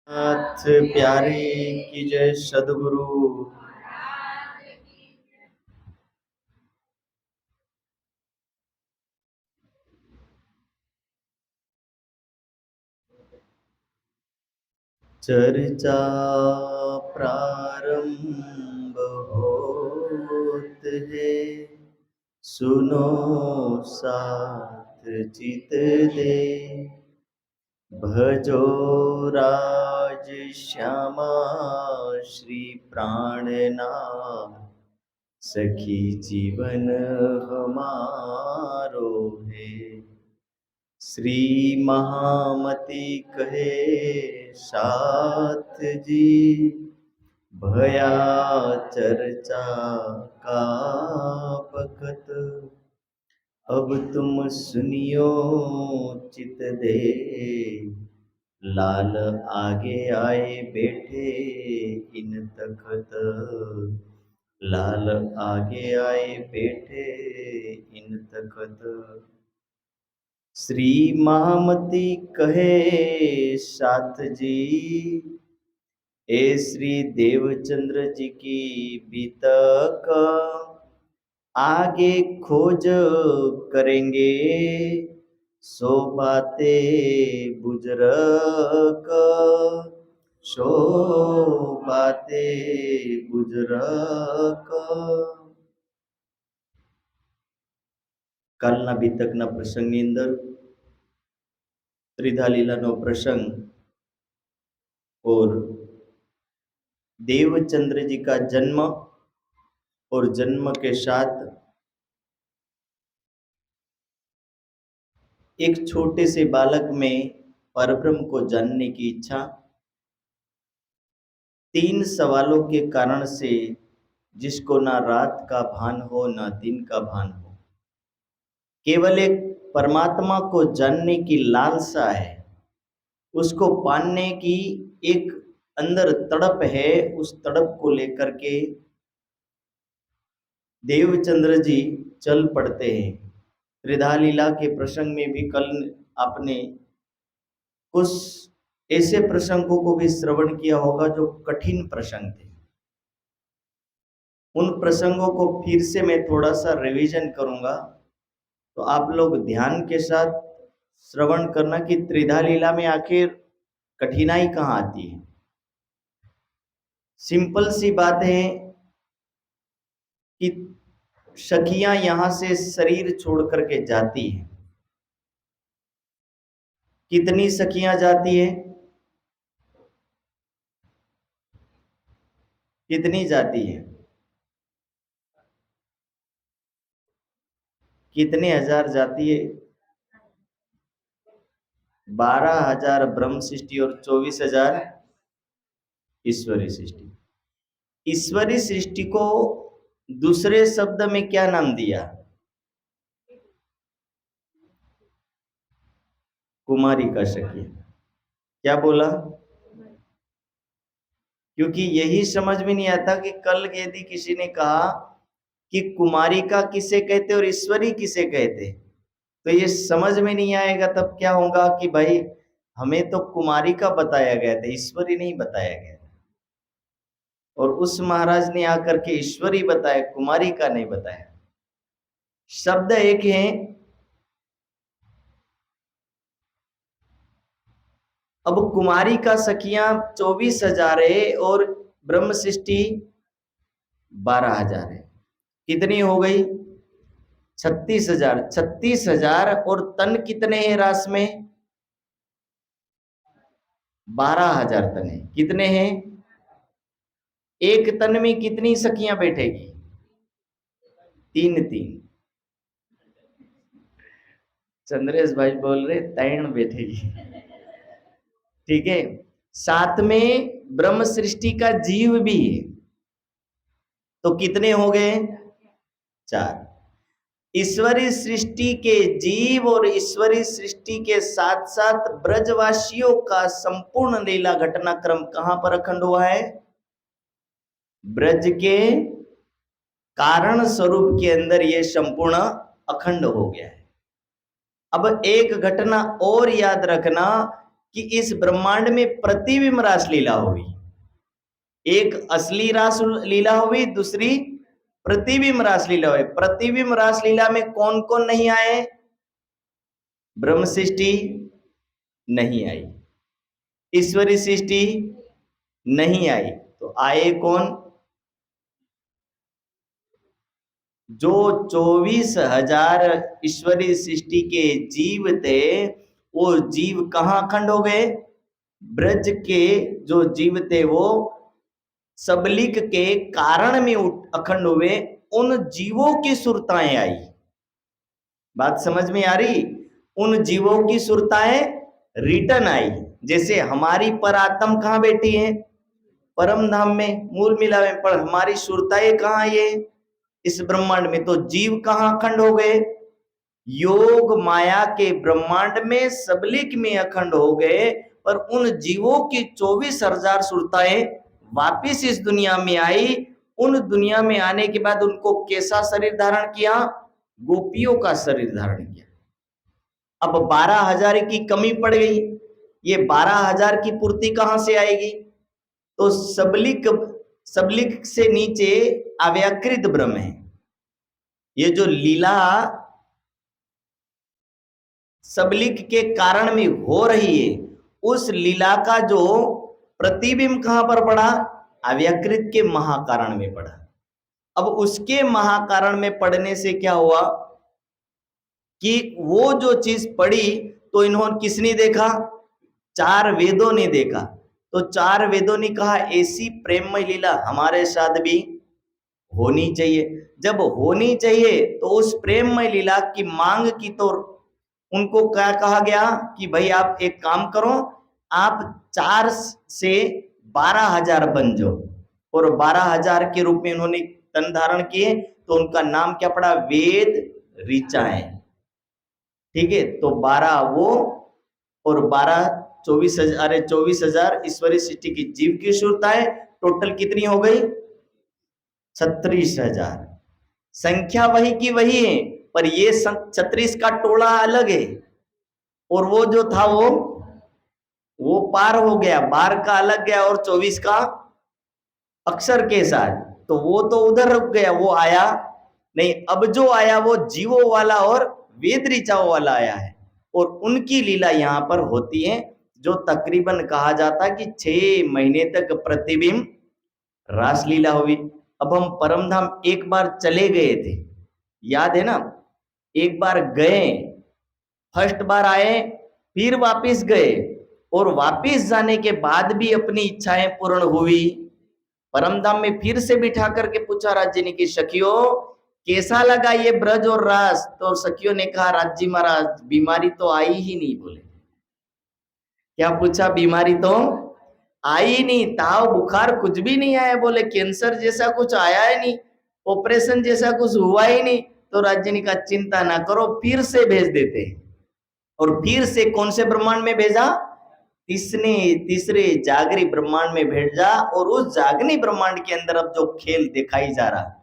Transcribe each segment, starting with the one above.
नाथ प्यारे की जय सदगुरु। चर्चा प्रारंभ होत है, सुनो साथ चित दे। भजो राज श्यामा श्री प्राणनाथ, सखी जीवन हमारो है। श्री महामती कहे साथ जी, भया चर्चा का बखत। अब तुम सुनियो चित दे, लाल आगे आए बैठे इन तखत। लाल आगे आए बैठे इन तखत। श्री महामती कहे साथ जी, ए श्री देवचंद्र जी की बीतक, आगे खोज करेंगे सो बातें बुजुर्ग, सो बातें बुजुर्ग। કાલના બીતકના પ્રસંગની અંદર त्रिधा लीलाનો प्रसंग और देवचंद्र जी का जन्म और जन्म के साथ एक छोटे से बालक में परब्रह्म को जानने की इच्छा, 3 सवालों के कारण से जिसको ना रात का भान हो ना दिन का भान हो, केवल एक परमात्मा को जानने की लालसा है, उसको पाने की एक अंदर तड़प है। उस तड़प को लेकर के देवचंद्र जी चल पड़ते हैं। त्रिधा लीला के प्रसंग में भी कल आपने कुछ ऐसे प्रसंगों को भी श्रवण किया होगा जो कठिन प्रसंग थे। उन प्रसंगों को फिर से मैं थोड़ा सा रिवीजन करूंगा, तो आप लोग ध्यान के साथ श्रवण करना कि त्रिधा लीला में आखिर कठिनाई कहाँ आती है। सिंपल सी बात है कि सखियां यहां से शरीर छोड़ करके जाती हैं। कितनी सखियां जाती है? कितनी जाती है? कितने हजार जाती है? 12,000 ब्रह्म सृष्टि और 24,000 ईश्वरी सृष्टि। ईश्वरी सृष्टि को दूसरे शब्द में क्या नाम दिया? कुमारी का सखी। क्या बोला? क्योंकि यही समझ में नहीं आता कि कल यदि किसी ने कहा कि कुमारी का किसे कहते और ईश्वरी किसे कहते, तो ये समझ में नहीं आएगा। तब क्या होगा कि भाई हमें तो कुमारी का बताया गया था, ईश्वरी नहीं बताया गया, और उस महाराज ने आकर के ईश्वरी बताया, कुमारी का नहीं बताया। शब्द एक है। अब कुमारी का सखियां 24,000 है और ब्रह्म सृष्टि 12,000 है। कितनी हो गई? 36,000। 36,000 और तन कितने हैं रास में? 12,000 तन है। कितने हैं? एक तन में कितनी सखियां बैठेगी? 3 चंद्रेश भाई बोल रहे 3 बैठेगी। ठीक है। साथ में ब्रह्म सृष्टि का जीव भी है, तो कितने हो गए? 4। ईश्वरी सृष्टि के जीव और ईश्वरी सृष्टि के साथ साथ ब्रजवासियों का संपूर्ण लीला घटनाक्रम कहां पर अखंड हुआ है? ब्रज के कारण स्वरूप के अंदर यह संपूर्ण अखंड हो गया है। अब एक घटना और याद रखना कि इस ब्रह्मांड में प्रतिबिंब रासलीला हुई। एक असली रासलीला हुई, दूसरी प्रतिबिंब रासलीला हुई। प्रतिबिंब रासलीला में कौन कौन नहीं आए? ब्रह्म सृष्टि नहीं आई, ईश्वरी सृष्टि नहीं आई, तो आए कौन? जो 24,000 ईश्वरी सृष्टि के जीव थे, वो जीव कहां अखंड हो गए? ब्रज के जो जीव थे वो सबलिक के कारण में अखंड हुए। उन जीवों की सुरताएं आई। बात समझ में आ रही? उन जीवों की सुरताएं रिटर्न आई। जैसे हमारी परात्म कहां बैठी है? परम धाम में, मूल मिला में। पर हमारी सुरताएं कहां ये? इस ब्रह्मांड में। तो जीव कहां अखंड हो गए? योग माया के ब्रह्मांड में सबलिक में अखंड हो गए। पर उन जीवों की 24,000 सुरताएं वापिस इस दुनिया में आई। उन दुनिया में आने के बाद उनको कैसा शरीर धारण किया? गोपियों का शरीर धारण किया। अब 12,000 की कमी पड़ गई। ये 12,000 की पूर्ति कहां से आएगी? तो सबलिक से नीचे अव्याकृत ब्रह्म है। ये जो लीला सबलिक के कारण में हो रही है, उस लीला का जो प्रतिबिंब कहां पर पड़ा? अव्याकृत के महाकारण में पड़ा। अब उसके महाकारण में पड़ने से क्या हुआ कि वो जो चीज पड़ी, तो इन्होंने किसने देखा? 4 वेदों ने देखा। तो 4 वेदों ने कहा ऐसी प्रेममय लीला हमारे साथ भी होनी चाहिए। जब होनी चाहिए तो उस प्रेममय लीला की मांग की, तो उनको क्या कहा गया कि भाई आप एक काम करो, आप 4 से 12,000 बन जाओ। और 12,000 के रूप में उन्होंने तन धारण किए। तो उनका नाम क्या पड़ा? वेद ऋचाएं। ठीक है, तो 12 वो और 12 24,000 ईश्वरी सृष्टि की जीव की सुरताएं, टोटल कितनी हो गई? 36,000। संख्या वही की वही है, पर ये 36 का टोला अलग है। और वो जो था वो पार हो गया, 12 का अलग गया और 24 का अक्षर के साथ। तो वो तो उधर रुक गया, वो आया नहीं। अब जो आया वो जीवों वाला और वेद ऋचाओं वाला आया है। और उनकी लीला यहाँ पर होती है, जो तकरीबन कहा जाता है कि 6 महीने तक प्रतिबिंब रासलीला हुई। अब हम परमधाम एक बार चले गए थे, याद है ना? एक बार गए, फर्स्ट बार आए, फिर वापिस गए, और वापिस जाने के बाद भी अपनी इच्छाएं पूर्ण हुई। परमधाम में फिर से बिठा करके पूछा राज्य की सखियों कैसा लगा ये ब्रज और रास? तो सखियों ने कहा राज्य महाराज बीमारी तो आई ही नहीं। बोले क्या पूछा? बीमारी तो आई नहीं, ताव बुखार कुछ भी नहीं आया। बोले कैंसर जैसा कुछ आया ही नहीं, ऑपरेशन जैसा कुछ हुआ ही नहीं। तो राज्य ने कहा चिंता ना करो, फिर से भेज देते। और फिर से कौन से ब्रह्मांड में भेजा? तीसरे जागरी ब्रह्मांड में भेजा। और उस जागनी ब्रह्मांड के अंदर अब जो खेल दिखाई जा रहा,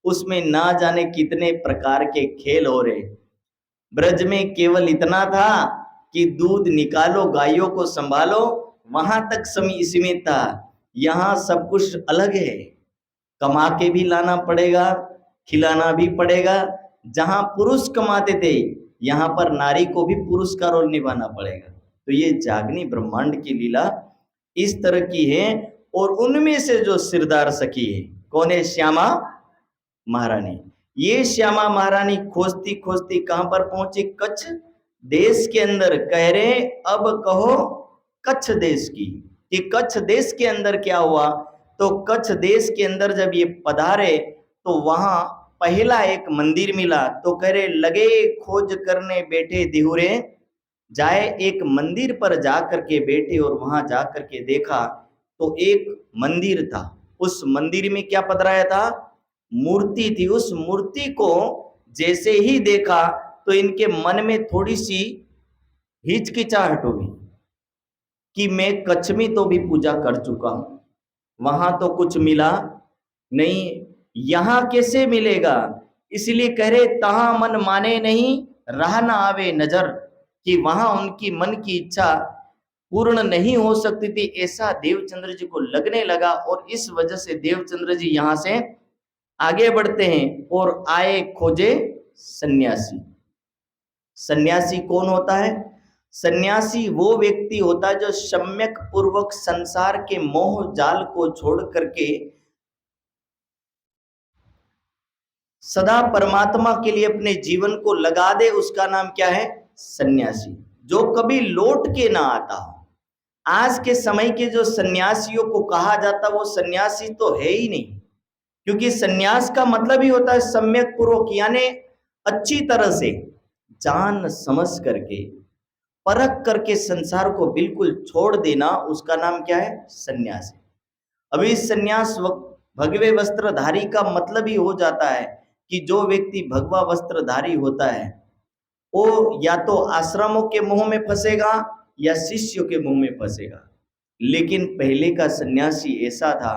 उसमें ना जाने कितने प्रकार के खेल हो रहे। ब्रज में केवल इतना था कि दूध निकालो, गायों को संभालो, वहां तक सीमित था। यहाँ सब कुछ अलग है, कमा के भी लाना पड़ेगा, खिलाना भी पड़ेगा। जहां पुरुष कमाते थे, यहाँ पर नारी को भी पुरुष का रोल निभाना पड़ेगा। तो ये जागनी ब्रह्मांड की लीला इस तरह की है। और उनमें से जो सिरदार सखी है, कौन है? श्यामा महारानी। ये श्यामा महारानी खोजती खोजती कहां पर पहुंची? कच्छ देश के अंदर। कह रहे अब कहो कच्छ देश की, कि कच्छ देश के अंदर क्या हुआ? तो कच्छ देश के अंदर जब ये पधारे तो वहां पहला एक मंदिर मिला। तो कह रहे लगे खोज करने बैठे दिहुरे जाए। एक मंदिर पर जा करके बैठे और वहां जा करके देखा तो एक मंदिर था। उस मंदिर में क्या पधराया था? मूर्ति थी। उस मूर्ति को जैसे ही देखा तो इनके मन में थोड़ी सी हिचकिचाहट हुई कि मैं कच्छ में तो भी पूजा कर चुका हूं, वहां तो कुछ मिला नहीं, यहां कैसे मिलेगा? इसलिए कह रहे तहां मन माने नहीं, रहा ना आवे नजर, कि वहां उनकी मन की इच्छा पूर्ण नहीं हो सकती थी, ऐसा देवचंद्र जी को लगने लगा और इस वजह से देवचंद्र जी यहां से आगे बढ़ते हैं और आए खोजे सन्यासी। सन्यासी कौन होता है? सन्यासी वो व्यक्ति होता है जो सम्यक पूर्वक संसार के मोह जाल को छोड़ करके सदा परमात्मा के लिए अपने जीवन को लगा दे, उसका नाम क्या है? सन्यासी। जो कभी लौट के ना आता हो। आज के समय के जो सन्यासियों को कहा जाता वो सन्यासी तो है ही नहीं, क्योंकि सन्यास का मतलब ही होता है सम्यक पूर्वक, यानी अच्छी तरह से जान समझ करके परख करके संसार को बिल्कुल छोड़ देना, उसका नाम क्या है? सन्यास। अभी सन्यास भगवे वस्त्रधारी का मतलब ही हो जाता है कि जो व्यक्ति भगवा वस्त्रधारी होता है वो या तो आश्रमों के मुंह में फंसेगा या शिष्यों के मुंह में फंसेगा। लेकिन पहले का सन्यासी ऐसा था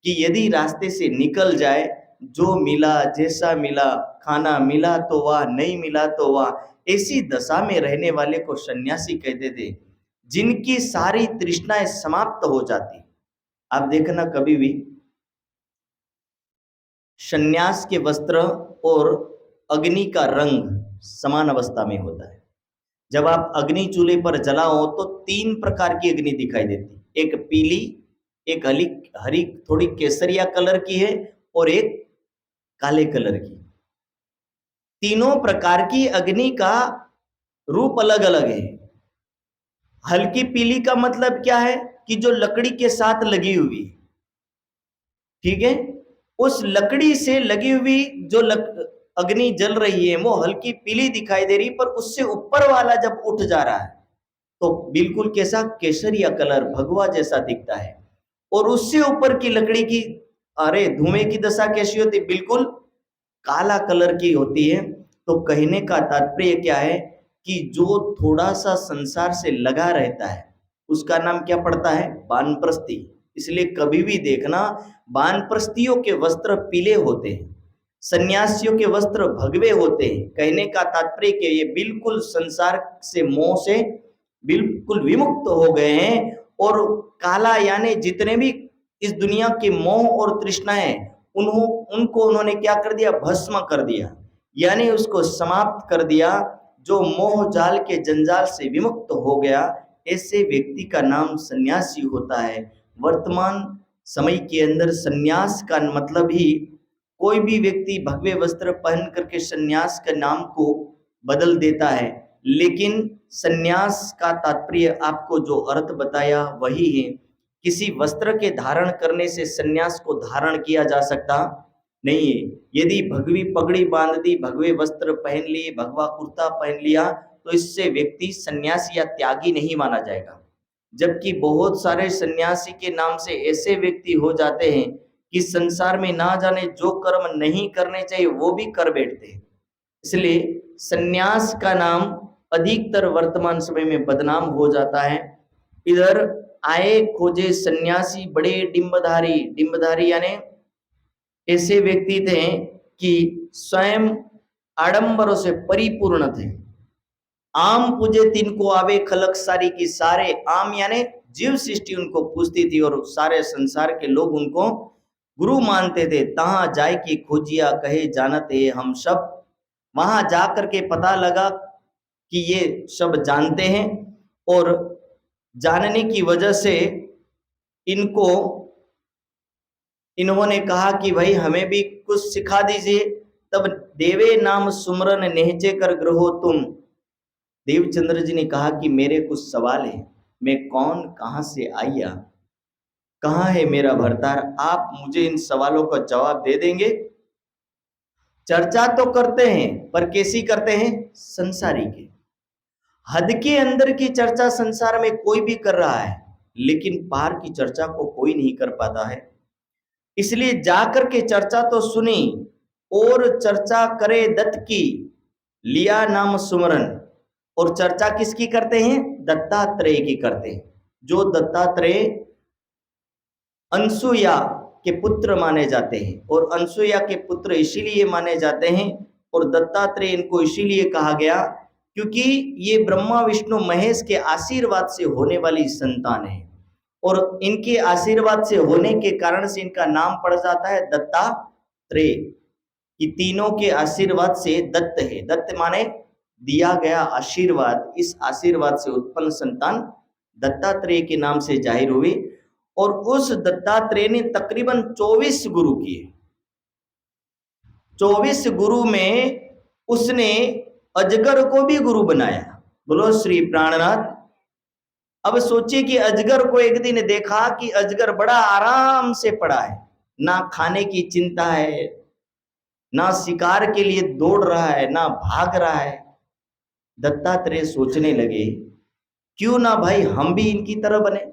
कि यदि रास्ते से निकल जाए, जो मिला जैसा मिला, खाना मिला तो वाह, नहीं मिला तो वाह, ऐसी दशा में रहने वाले को सन्यासी कहते थे, जिनकी सारी तृष्णाएं समाप्त हो जाती। आप देखना कभी भी सन्यास के वस्त्र और अग्नि का रंग समान अवस्था में होता है। जब आप अग्नि चूल्हे पर जलाओ तो 3 प्रकार की अग्नि दिखाई देती, एक पीली, एक हरी थोड़ी केसरिया कलर की है और एक काले कलर की। तीनों प्रकार की अग्नि का रूप अलग अलग है। हल्की पीली का मतलब क्या है कि जो लकड़ी के साथ लगी हुई, ठीक है, उस लकड़ी से लगी हुई जो अग्नि जल रही है वो हल्की पीली दिखाई दे रही, पर उससे ऊपर वाला जब उठ जा रहा है तो बिल्कुल कैसा? केसरिया कलर, भगवा जैसा दिखता है। और उससे ऊपर की लकड़ी की, अरे धुएं की दशा कैसी होती? बिल्कुल काला कलर की होती है। तो कहने का तात्पर्य क्या है कि जो थोड़ा सा संसार से लगा रहता है उसका नाम क्या पड़ता है? वानप्रस्थी। इसलिए कभी भी देखना वानप्रस्थियों के वस्त्र पीले होते हैं, सन्यासियों के वस्त्र भगवे होते हैं। कहने का तात्पर्य कि ये बिल्कुल संसार से, मोह से बिल्कुल विमुक्त हो गए हैं और काला यानी जितने भी इस दुनिया के मोह और तृष्णाएं उनको उन्होंने क्या कर दिया? भस्म कर दिया, यानी उसको समाप्त कर दिया। जो मोह जाल के जंजाल से विमुक्त हो गया, ऐसे व्यक्ति का नाम सन्यासी होता है। वर्तमान समय के अंदर सन्यास का मतलब ही कोई भी व्यक्ति भगवे वस्त्र पहन करके सन्यास के नाम को बदल देता है, लेकिन सन्यास का तात्पर्य आपको जो अर्थ बताया वही है। किसी वस्त्र के धारण करने से सन्यास को धारण किया जा सकता नहीं है। यदि भगवी पगड़ी बांध दी, भगवे वस्त्र पहन लिए, भगवा कुर्ता पहन लिया, तो इससे व्यक्ति सन्यासी या त्यागी नहीं माना जाएगा। जबकि बहुत सारे सन्यासी के नाम से ऐसे व्यक्ति हो जाते हैं कि संसार में ना जाने जो कर्म नहीं करने चाहिए वो भी कर बैठते हैं। इसलिए सन्यास का नाम अधिकतर वर्तमान समय में बदनाम हो जाता है। इधर आए खोजे सन्यासी बड़े डिंबधारी यानी ऐसे व्यक्ति थे कि स्वयं आडंबरों से परिपूर्ण थे। आम पूजे तिनको आवे खलक सारी की, सारे आम यानी जीव सृष्टि उनको पूजती थी और सारे संसार के लोग उनको गुरु मानते थे। तहां जाए की खोजिया कहे जानते हम सब, वहां जाकर के पता लगा कि ये सब जानते हैं और जानने की वजह से इन्होंने कहा कि भाई हमें भी कुछ सिखा दीजिए। तब देवे नाम सुमरन नेहचे कर ग्रहो तुम। देवचंद्र जी ने कहा कि मेरे कुछ सवाल है, मैं कौन, कहां से आया, कहां है मेरा भरतार, आप मुझे इन सवालों का जवाब दे देंगे। चर्चा तो करते हैं पर कैसी करते हैं? संसारी के। हद के अंदर की चर्चा संसार में कोई भी कर रहा है, लेकिन पार की चर्चा को कोई नहीं कर पाता है। इसलिए जाकर के चर्चा तो सुनी और चर्चा करे दत्त की, लिया नाम सुमरन। और चर्चा किसकी करते हैं? दत्तात्रेय की करते हैं। जो दत्तात्रेय अनसुया के पुत्र माने जाते हैं, और अनसुया के पुत्र इसीलिए माने जाते हैं और दत्तात्रेय इनको इसीलिए कहा गया क्योंकि ये ब्रह्मा विष्णु महेश के आशीर्वाद से होने वाली संतान है, और इनके आशीर्वाद से होने के कारण से इनका नाम पड़ जाता है दत्तात्रेय। कि तीनों के आशीर्वाद से दत्त है, दत्त माने दिया गया आशीर्वाद, इस आशीर्वाद से उत्पन्न संतान दत्तात्रेय के नाम से जाहिर हुई। और उस दत्तात्रेय ने तकरीबन 24 गुरु किए। 24 गुरु में उसने अजगर को भी गुरु बनाया। बोलो श्री प्राणनाथ। अब सोचिए कि अजगर को एक दिन देखा कि अजगर बड़ा आराम से पड़ा है, ना खाने की चिंता है, ना शिकार के लिए दौड़ रहा है, ना भाग रहा है। दत्तात्रेय सोचने लगे, क्यों ना भाई हम भी इनकी तरह बने।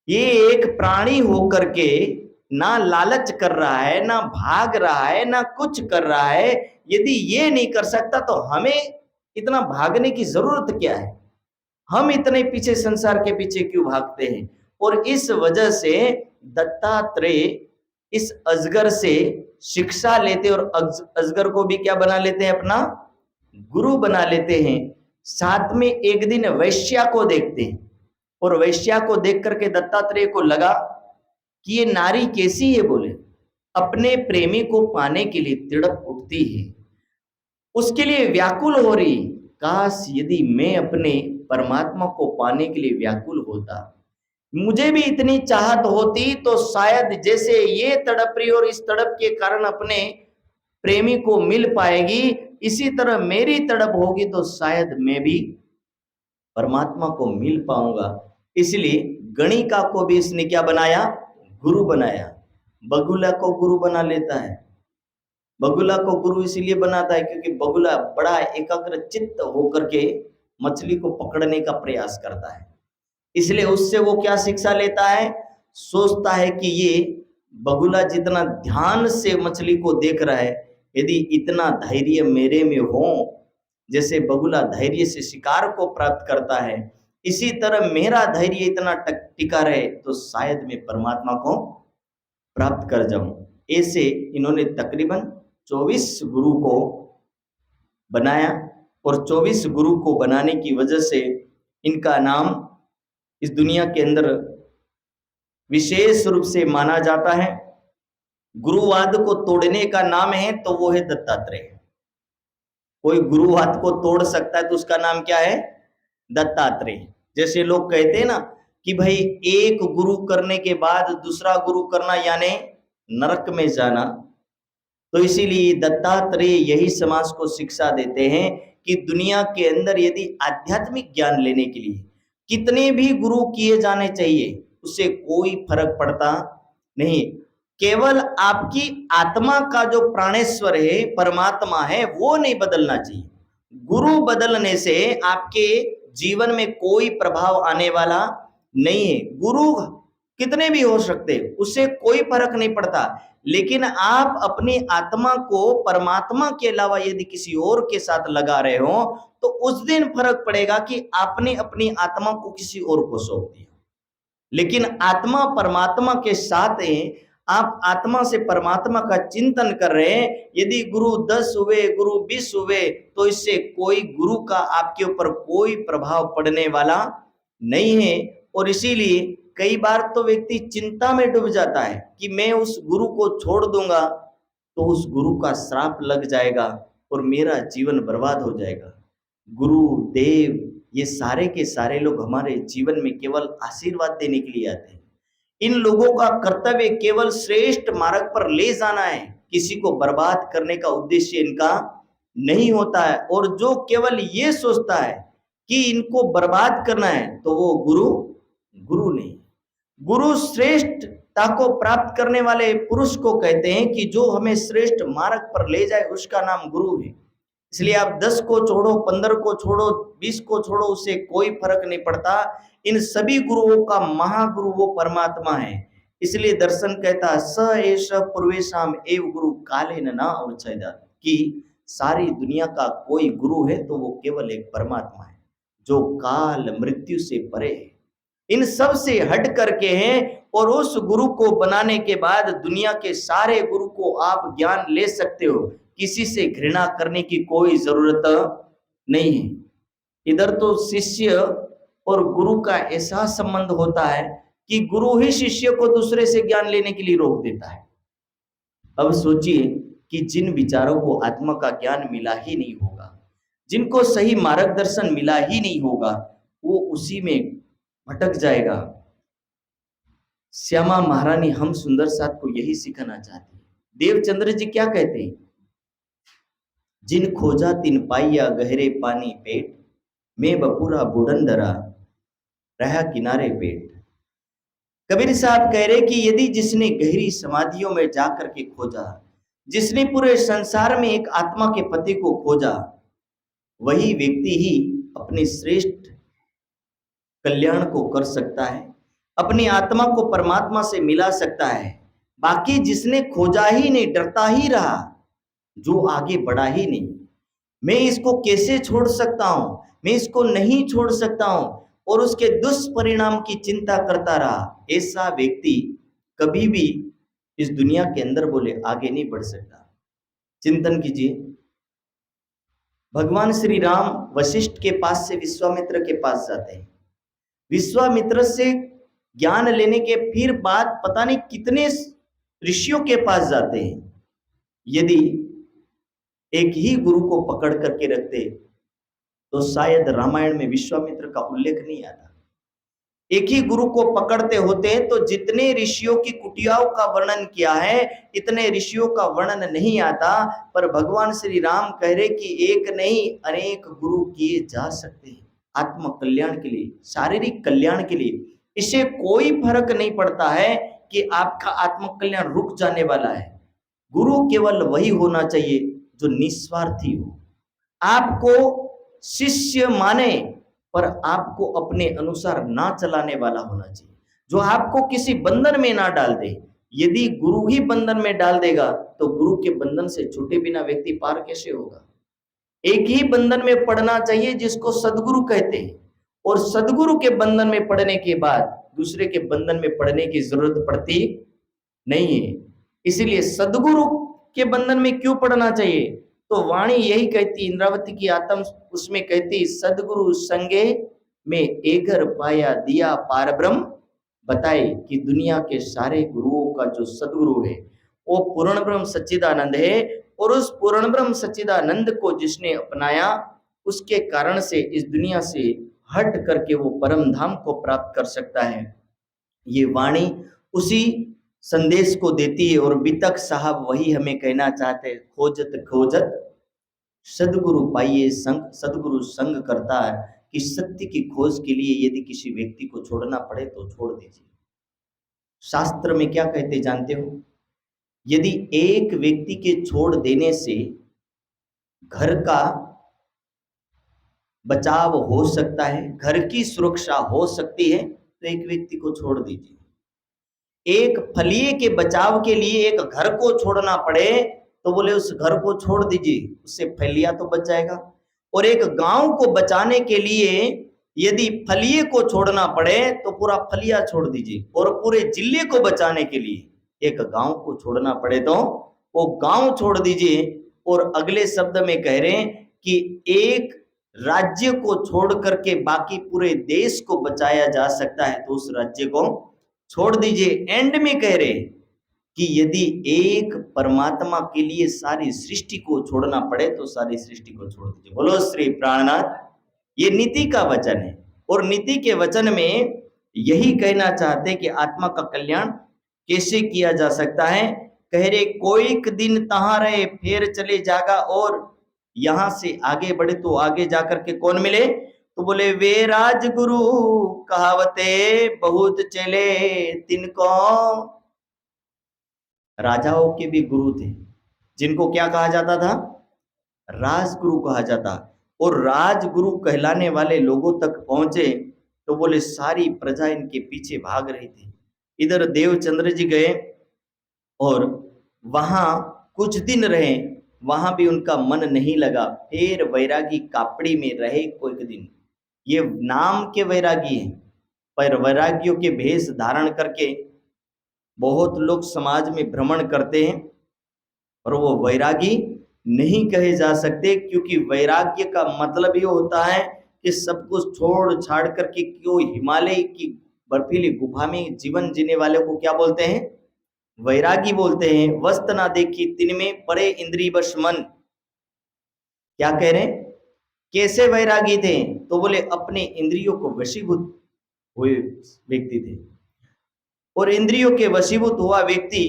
ये एक प्राणी होकर के ना लालच कर रहा है, ना भाग रहा है, ना कुछ कर रहा है। यदि ये नहीं कर सकता तो हमें इतना भागने की जरूरत क्या है? हम इतने पीछे, संसार के पीछे क्यों भागते हैं? और इस वजह से दत्तात्रेय इस अजगर से शिक्षा लेते और अजगर को भी क्या बना लेते हैं? अपना गुरु बना लेते हैं। साथ में एक दिन वैश्या को देखते हैं, और वैश्या को देख करके दत्तात्रेय को लगा कि ये नारी कैसी है। बोले अपने प्रेमी को पाने के लिए तिड़प उठती है, उसके लिए व्याकुल हो रही। काश यदि मैं अपने परमात्मा को पाने के लिए व्याकुल होता, मुझे भी इतनी चाहत होती, तो शायद जैसे ये तड़प रही और इस तड़प के कारण अपने प्रेमी को मिल पाएगी, इसी तरह मेरी तड़प होगी तो शायद मैं भी परमात्मा को मिल पाऊंगा। इसलिए गणिका को भी इसने क्या बनाया? गुरु बनाया। बगुला को गुरु बना लेता है। बगुला को गुरु इसलिए बनाता है क्योंकि बगुला बड़ा एकाग्र चित्त होकर के मछली को पकड़ने का प्रयास करता है। इसलिए उससे वो क्या शिक्षा लेता है? सोचता है कि ये बगुला जितना ध्यान से मछली को देख रहा है, यदि इतना धैर्य मेरे में हो, जैसे बगुला धैर्य से शिकार को प्राप्त करता है, इसी तरह मेरा धैर्य इतना टिका रहे तो शायद मैं परमात्मा को प्राप्त कर जाऊं। ऐसे इन्होंने तकरीबन 24 गुरु को बनाया, और 24 गुरु को बनाने की वजह से इनका नाम इस दुनिया के अंदर विशेष रूप से माना जाता है। गुरुवाद को तोड़ने का नाम है तो वो है दत्तात्रेय। कोई गुरुवाद को तोड़ सकता है तो उसका नाम क्या है? दत्तात्रेय। जैसे लोग कहते हैं ना कि भाई एक गुरु करने के बाद दूसरा गुरु करना यानी नरक में जाना, तो इसीलिए दत्तात्रेय यही समाज को शिक्षा देते हैं कि दुनिया के अंदर यदि आध्यात्मिक ज्ञान लेने के लिए कितने भी गुरु किए जाने चाहिए, उससे कोई फर्क पड़ता नहीं। केवल आपकी आत्मा का जो प्राणेश्वर है, परमात्मा है, वो नहीं बदलना चाहिए। गुरु बदलने से आपके जीवन में कोई प्रभाव आने वाला नहीं है। गुरु कितने भी हो सकते, उससे कोई फर्क नहीं पड़ता। लेकिन आप अपनी आत्मा को परमात्मा के अलावा यदि किसी और के साथ लगा रहे हो तो उस दिन फर्क पड़ेगा कि आपने अपनी आत्मा को किसी और को सौंप दिया। लेकिन आत्मा परमात्मा के साथ है, आप आत्मा से परमात्मा का चिंतन कर रहे हैं। यदि गुरु 10 हुए, गुरु 20 हुए, तो इससे कोई गुरु का आपके ऊपर कोई प्रभाव पड़ने वाला नहीं है। और इसीलिए कई बार तो व्यक्ति चिंता में डूब जाता है कि मैं उस गुरु को छोड़ दूंगा तो उस गुरु का श्राप लग जाएगा और मेरा जीवन बर्बाद हो जाएगा। गुरु देव ये सारे के सारे लोग हमारे जीवन में केवल आशीर्वाद देने के लिए आते हैं। इन लोगों का कर्तव्य केवल श्रेष्ठ मार्ग पर ले जाना है, किसी को बर्बाद करने का उद्देश्य इनका नहीं होता है। और जो केवल ये सोचता है कि इनको बर्बाद करना है तो वो गुरु नहीं। गुरु श्रेष्ठता को प्राप्त करने वाले पुरुष को कहते हैं कि जो हमें श्रेष्ठ मार्ग पर ले जाए उसका नाम गुरु है। इसलिए आप 10 को छोड़ो, 15 को छोड़ो, 20 को छोड़ो, उससे कोई फर्क नहीं पड़ता। इन सभी गुरुओं का महागुरु वो परमात्मा है। इसलिए दर्शन कहता है स एष पूर्वेशाम एव गुरु काले न अवच्छेदा, कि सारी दुनिया का कोई गुरु है तो वो केवल एक परमात्मा है जो काल मृत्यु से परे है, इन सब से हट करके हैं। और उस गुरु को बनाने के बाद दुनिया के सारे गुरु को आप ज्ञान ले सकते हो, किसी से घृणा करने की कोई जरूरत नहीं है। इधर तो शिष्य और गुरु का ऐसा संबंध होता है कि गुरु ही शिष्य को दूसरे से ज्ञान लेने के लिए रोक देता है। अब सोचिए कि जिन विचारों को आत्मा का ज्ञान मिला ही नहीं होगा, जिनको सही मार्गदर्शन मिला ही नहीं होगा, वो उसी में भटक जाएगा। श्यामा महारानी हम सुंदर साथ को यही सिखाना चाहती है। देवचंद्र जी क्या कहते हैं? जिन खोजा तिन पाइया गहरे पानी पेट, मैं बपूरा बुढ़ंदरा रहा किनारे पेट। कबीर साहब कह रहे कि यदि जिसने गहरी समाधियों में जाकर के खोजा, जिसने पूरे संसार में एक आत्मा के पति को खोजा, वही व्यक्ति ही अपने श्रेष्ठ कल्याण को कर सकता है, अपनी आत्मा को परमात्मा से मिला सकता है। बाकी जिसने खोजा ही नहीं, डरता ही रहा, जो आगे बढ़ा ही नहीं, मैं इसको कैसे छोड़ सकता हूं, मैं इसको नहीं छोड़ सकता हूं, और उसके दुष्परिणाम की चिंता करता रहा, ऐसा व्यक्ति कभी भी इस दुनिया के अंदर बोले आगे नहीं बढ़ सकता। चिंतन कीजिए, भगवान श्री राम वशिष्ठ के पास से विश्वामित्र के पास जाते हैं। विश्वामित्र से ज्ञान लेने के फिर बाद पता नहीं कितने ऋषियों के पास जाते हैं। यदि एक ही गुरु को पकड़ करके रखते तो शायद रामायण में विश्वामित्र का उल्लेख नहीं आता। एक ही गुरु को पकड़ते होते तो जितने ऋषियों की कुटियाओं का वर्णन किया है, इतने ऋषियों का वर्णन नहीं आता। पर भगवान श्री राम कह रहे कि एक नहीं अनेक गुरु किए जा सकते हैं आत्म कल्याण के लिए, शारीरिक कल्याण के लिए। इससे कोई फर्क नहीं पड़ता है कि आपका आत्म कल्याण रुक जाने वाला है। गुरु केवल वही होना चाहिए जो निस्वार्थी हो, आपको शिष्य माने पर आपको अपने अनुसार ना चलाने वाला होना चाहिए, जो आपको किसी बंधन में ना डाल दे। यदि गुरु ही बंधन में डाल देगा तो गुरु के बंधन से छूटे बिना व्यक्ति पार कैसे होगा? एक ही बंधन में पड़ना चाहिए जिसको सदगुरु कहते हैं, और सदगुरु के बंधन में पड़ने के बाद दूसरे के बंधन में पड़ने की जरूरत पड़ती नहीं है। इसलिए सदगुरु के बंधन में क्यों पड़ना चाहिए? तो वाणी यही कहती, इंद्रावती की आत्म उसमें कहती, सदगुरु संगे में एगर पाया दिया पार ब्रह्म बताए, कि दुनिया के सारे गुरुओं का जो सदगुरु है वो पूर्ण ब्रह्म सच्चिदानंद है, और उस पूर्ण ब्रह्म सच्चिदानंद को जिसने अपनाया उसके कारण से इस दुनिया से हट करके वो परम धाम को प्राप्त कर सकता है। ये वाणी उसी संदेश को देती है, और बितक साहब वही हमें कहना चाहते हैं, खोजत खोजत सदगुरु पाइए संग। सदगुरु संग करता है कि सत्य की खोज के लिए यदि किसी व्यक्ति को छोड़ना पड़े तो छोड़ दीजिए। शास्त्र में क्या कहते जानते हो? यदि एक व्यक्ति के छोड़ देने से घर का बचाव हो सकता है, घर की सुरक्षा हो सकती है, तो एक व्यक्ति को छोड़ दीजिए। एक फलिए के बचाव के लिए एक घर को छोड़ना पड़े तो बोले उस घर को छोड़ दीजिए, उससे फलिया तो बच जाएगा। और एक गांव को बचाने के लिए यदि फलिए को छोड़ना पड़े तो पूरा फलिया छोड़ दीजिए, और पूरे जिले को बचाने के लिए एक गांव को छोड़ना पड़े तो वो गांव छोड़ दीजिए। और अगले शब्द में कह रहे हैं कि एक राज्य को छोड़ करके बाकी पूरे देश को बचाया जा सकता है तो उस राज्य को छोड़ दीजिए। एंड में कह रहे कि यदि एक परमात्मा के लिए सारी सृष्टि को छोड़ना पड़े तो सारी सृष्टि को छोड़ दीजिए। बोलो श्री प्राणनाथ। ये नीति का वचन है, और नीति के वचन में यही कहना चाहते कि आत्मा का कल्याण कैसे किया जा सकता है। कह रहे कोई दिन तहां रहे फिर चले जागा, और यहां से आगे बढ़े तो आगे जाकर के कौन मिले? तो बोले वे राजगुरु कहावते बहुत चले तिनको। राजाओं के भी गुरु थे जिनको क्या कहा जाता था? राजगुरु कहा जाता। और राजगुरु कहलाने वाले लोगों तक पहुंचे तो बोले सारी प्रजा इनके पीछे भाग रही थी। इधर देवचंद्र जी गए और वहां कुछ दिन रहे, वहां भी उनका मन नहीं लगा। फिर वैरागी कापड़ी में रहे कोई दिन। ये नाम के वैरागी हैं, पर वैरागियों के भेष धारण करके बहुत लोग समाज में भ्रमण करते हैं, और वो वैरागी नहीं कहे जा सकते, क्योंकि वैराग्य का मतलब ये होता है कि सब कुछ छोड़ छाड़ करके क्यों हिमालय की बर्फीली गुफा में जीवन जीने वाले को क्या बोलते हैं? वैरागी बोलते हैं। वस्त ना देखी तिन में परे इंद्रिय वश मन। क्या कह रहे हैं? कैसे वैरागी थे? तो बोले अपने इंद्रियों को वशीभूत हुए व्यक्ति थे। और इंद्रियों के वशीभूत हुआ व्यक्ति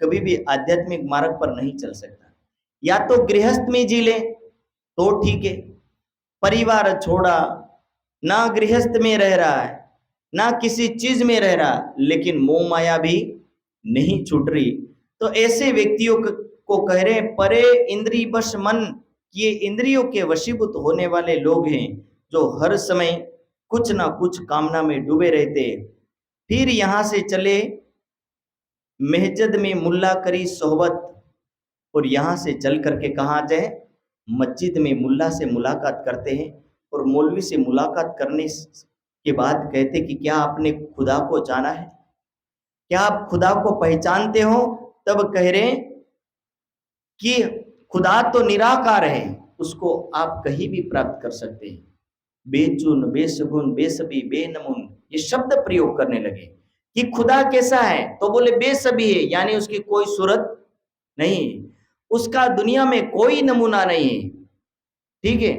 कभी भी आध्यात्मिक मार्ग पर नहीं चल सकता। या तो गृहस्थ में जी ले तो ठीक है, परिवार छोड़ा, ना गृहस्थ में रह रहा है ना किसी चीज में रह रहा, लेकिन मोह माया भी नहीं छूट रही, तो ऐसे व्यक्तियों को कह रहे हैं परे इंद्रिय वश मन। ये इंद्रियों के वशीभूत होने वाले लोग हैं जो हर समय कुछ ना कुछ कामना में डूबे रहते हैं। फिर यहां से चले महजद में मुल्ला करी सोहबत, और यहां से चल करके कहाँ जाए? मस्जिद में मुल्ला से मुलाकात करते हैं, और मौलवी से मुलाकात करने के बाद कहते कि क्या आपने खुदा को जाना है? क्या आप खुदा को पहचानते हो? तब कह रहे कि खुदा तो निराकार है, उसको आप कहीं भी प्राप्त कर सकते हैं। बेचुन बेसगुन बेसबी बेनमुन, ये शब्द प्रयोग करने लगे कि खुदा कैसा है? तो बोले बेसबी है, यानी उसकी कोई सूरत नहीं, उसका दुनिया में कोई नमूना नहीं है, ठीक है।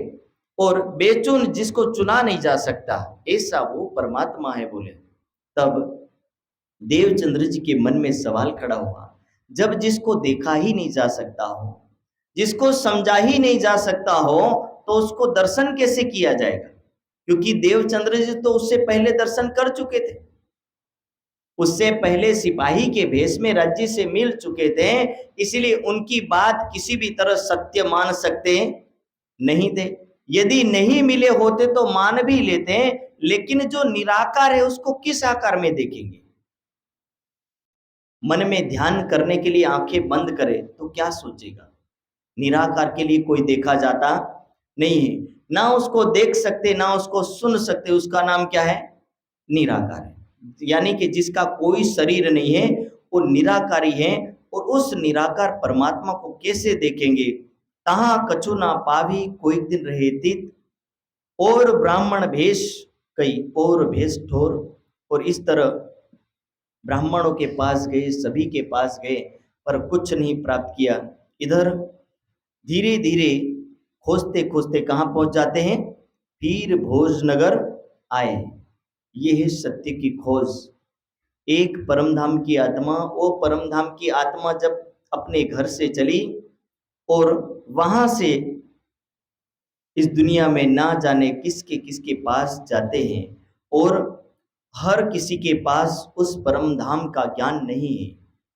और बेचुन, जिसको चुना नहीं जा सकता, ऐसा वो परमात्मा है बोले। तब देवचंद्र जी के मन में सवाल खड़ा हुआ, जब जिसको देखा ही नहीं जा सकता हो, जिसको समझा ही नहीं जा सकता हो, तो उसको दर्शन कैसे किया जाएगा? क्योंकि देवचंद्र जी तो उससे पहले दर्शन कर चुके थे, उससे पहले सिपाही के भेष में राज्य से मिल चुके थे, इसलिए उनकी बात किसी भी तरह सत्य मान सकते नहीं थे। यदि नहीं मिले होते तो मान भी लेते, लेकिन जो निराकार है उसको किस आकार में देखेंगे? मन में ध्यान करने के लिए आंखें बंद करे तो क्या सोचेगा? निराकार के लिए कोई देखा जाता नहीं है, ना उसको देख सकते ना उसको सुन सकते, उसका नाम क्या है? निराकार है। यानी कि जिसका कोई शरीर नहीं है वो निराकारी है, और उस निराकार परमात्मा को कैसे देखेंगे? तहां कछु ना पावी कोई दिन रहे तीत, और ब्राह्मण भेष कई और भेष ठोर। और इस तरह ब्राह्मणों के पास गए, सभी के पास गए, पर कुछ नहीं प्राप्त किया। इधर धीरे धीरे खोजते खोजते कहाँ पहुंच जाते हैं? फिर भोजनगर आए। ये है सत्य की खोज। एक परमधाम की आत्मा, वो परमधाम की आत्मा जब अपने घर से चली और वहां से इस दुनिया में ना जाने किसके किसके पास जाते हैं, और हर किसी के पास उस परम धाम का ज्ञान नहीं है।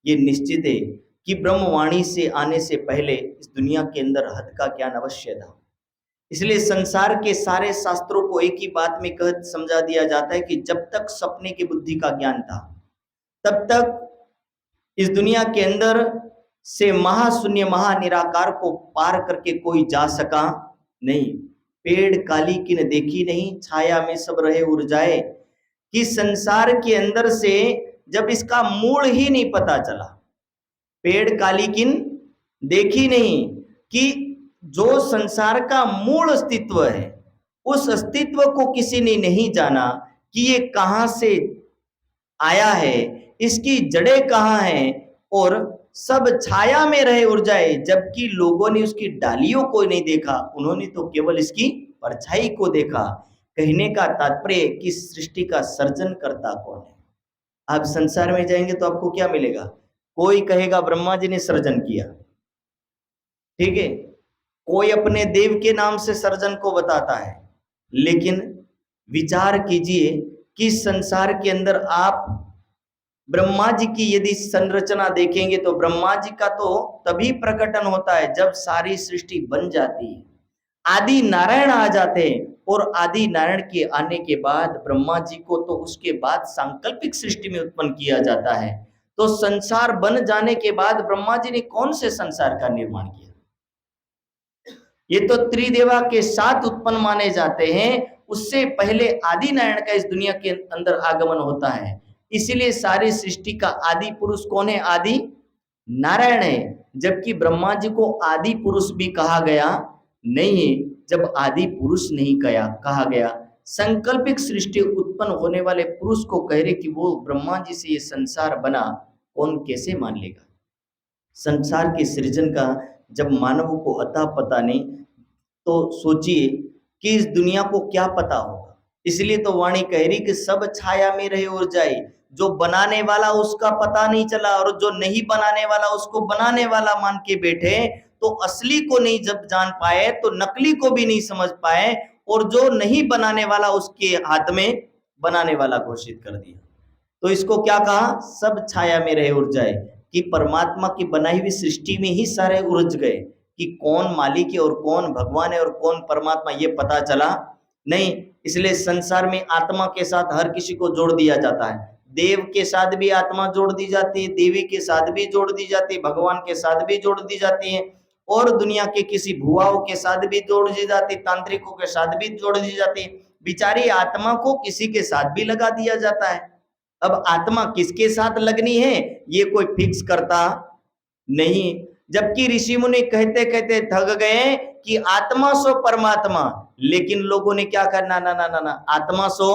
ये निश्चित है कि ब्रह्मवाणी से आने से पहले इस दुनिया के अंदर हद का ज्ञान अवश्य था। इसलिए संसार के सारे शास्त्रों को एक ही बात में कह समझा दिया जाता है कि जब तक सपने की बुद्धि का ज्ञान था, तब तक इस दुनिया के अंदर से महाशून्य महानिराकार को पार करके कोई जा सका नहीं। पेड़ काली किन देखी नहीं, छाया में सब रहे उड़ जाए। कि संसार के अंदर से जब इसका मूल ही नहीं पता चला, पेड़ काली किन देखी नहीं, कि जो संसार का मूल अस्तित्व है, उस अस्तित्व को किसी ने नहीं जाना कि ये कहां से आया है, इसकी जड़ें कहाँ हैं, और सब छाया में रहे उड़ जाए। जबकि लोगों ने उसकी डालियों को नहीं देखा, उन्होंने तो केवल इसकी परछाई को देखा। कहने का तात्पर्य कि सृष्टि का सर्जन करता कौन है? आप संसार में जाएंगे तो आपको क्या मिलेगा? कोई कहेगा ब्रह्मा जी ने सर्जन किया, ठीक है, कोई अपने देव के नाम से सर्जन को बताता है, लेकिन विचार कीजिए कि संसार के अंदर आप ब्रह्मा जी की यदि संरचना देखेंगे तो ब्रह्मा जी का तो तभी प्रकटन होता है जब सारी सृष्टि बन जाती है, आदि नारायण आ जाते हैं, और आदि नारायण के आने के बाद ब्रह्मा जी को तो उसके बाद सांकल्पिक सृष्टि में उत्पन्न किया जाता है। तो संसार बन जाने के बाद ब्रह्मा जी ने कौन से संसार का निर्माण किया? ये तो त्रिदेवा के साथ उत्पन्न माने जाते हैं। उससे पहले आदि नारायण का इस दुनिया के अंदर आगमन होता है। इसीलिए सारी सृष्टि का आदि पुरुष कौन है? आदि नारायण है। जबकि ब्रह्मा जी को आदि पुरुष भी कहा गया नहीं है। जब आदि पुरुष नहीं कहा गया, संकल्पिक सृष्टि उत्पन्न होने वाले पुरुष को कह रहे कि वो ब्रह्मा जी से ये संसार बना, कौन कैसे मान लेगा? संसार के सृजन का जब मानव को अता पता नहीं, तो सोचिए कि इस दुनिया को क्या पता होगा। इसलिए तो वाणी कह रही कि सब छाया में रहे और जाए, जो बनाने वाला उसका पता नहीं चला और जो नहीं बनाने वाला उसको बनाने वाला मान के बैठे, तो असली को नहीं जब जान पाए तो नकली को भी नहीं समझ पाए, और जो नहीं बनाने वाला उसके हाथ में बनाने वाला घोषित कर दिया। तो इसको क्या कहा? सब छाया में रहे और जाए, कि परमात्मा की बनाई हुई सृष्टि में ही सारे उलझ गए कि कौन मालिक है और कौन भगवान है और कौन परमात्मा, ये पता चला नहीं। इसलिए संसार में आत्मा के साथ हर किसी को जोड़ दिया जाता है। देव के साथ भी आत्मा जोड़ दी जाती है, देवी के साथ भी जोड़ दी जाती है, भगवान के साथ भी जोड़ दी जाती है, और दुनिया के किसी भुआओं के साथ भी जोड़ दी जाती, तांत्रिकों के साथ भी जोड़ दी जाती। बिचारी आत्मा को किसी के साथ भी लगा दिया जाता है। अब आत्मा किसके साथ लगनी है ये कोई फिक्स करता नहीं। जबकि ऋषि मुनि कहते कहते थक गए कि आत्मा सो परमात्मा, लेकिन लोगों ने क्या करना, ना ना ना ना, आत्मा सो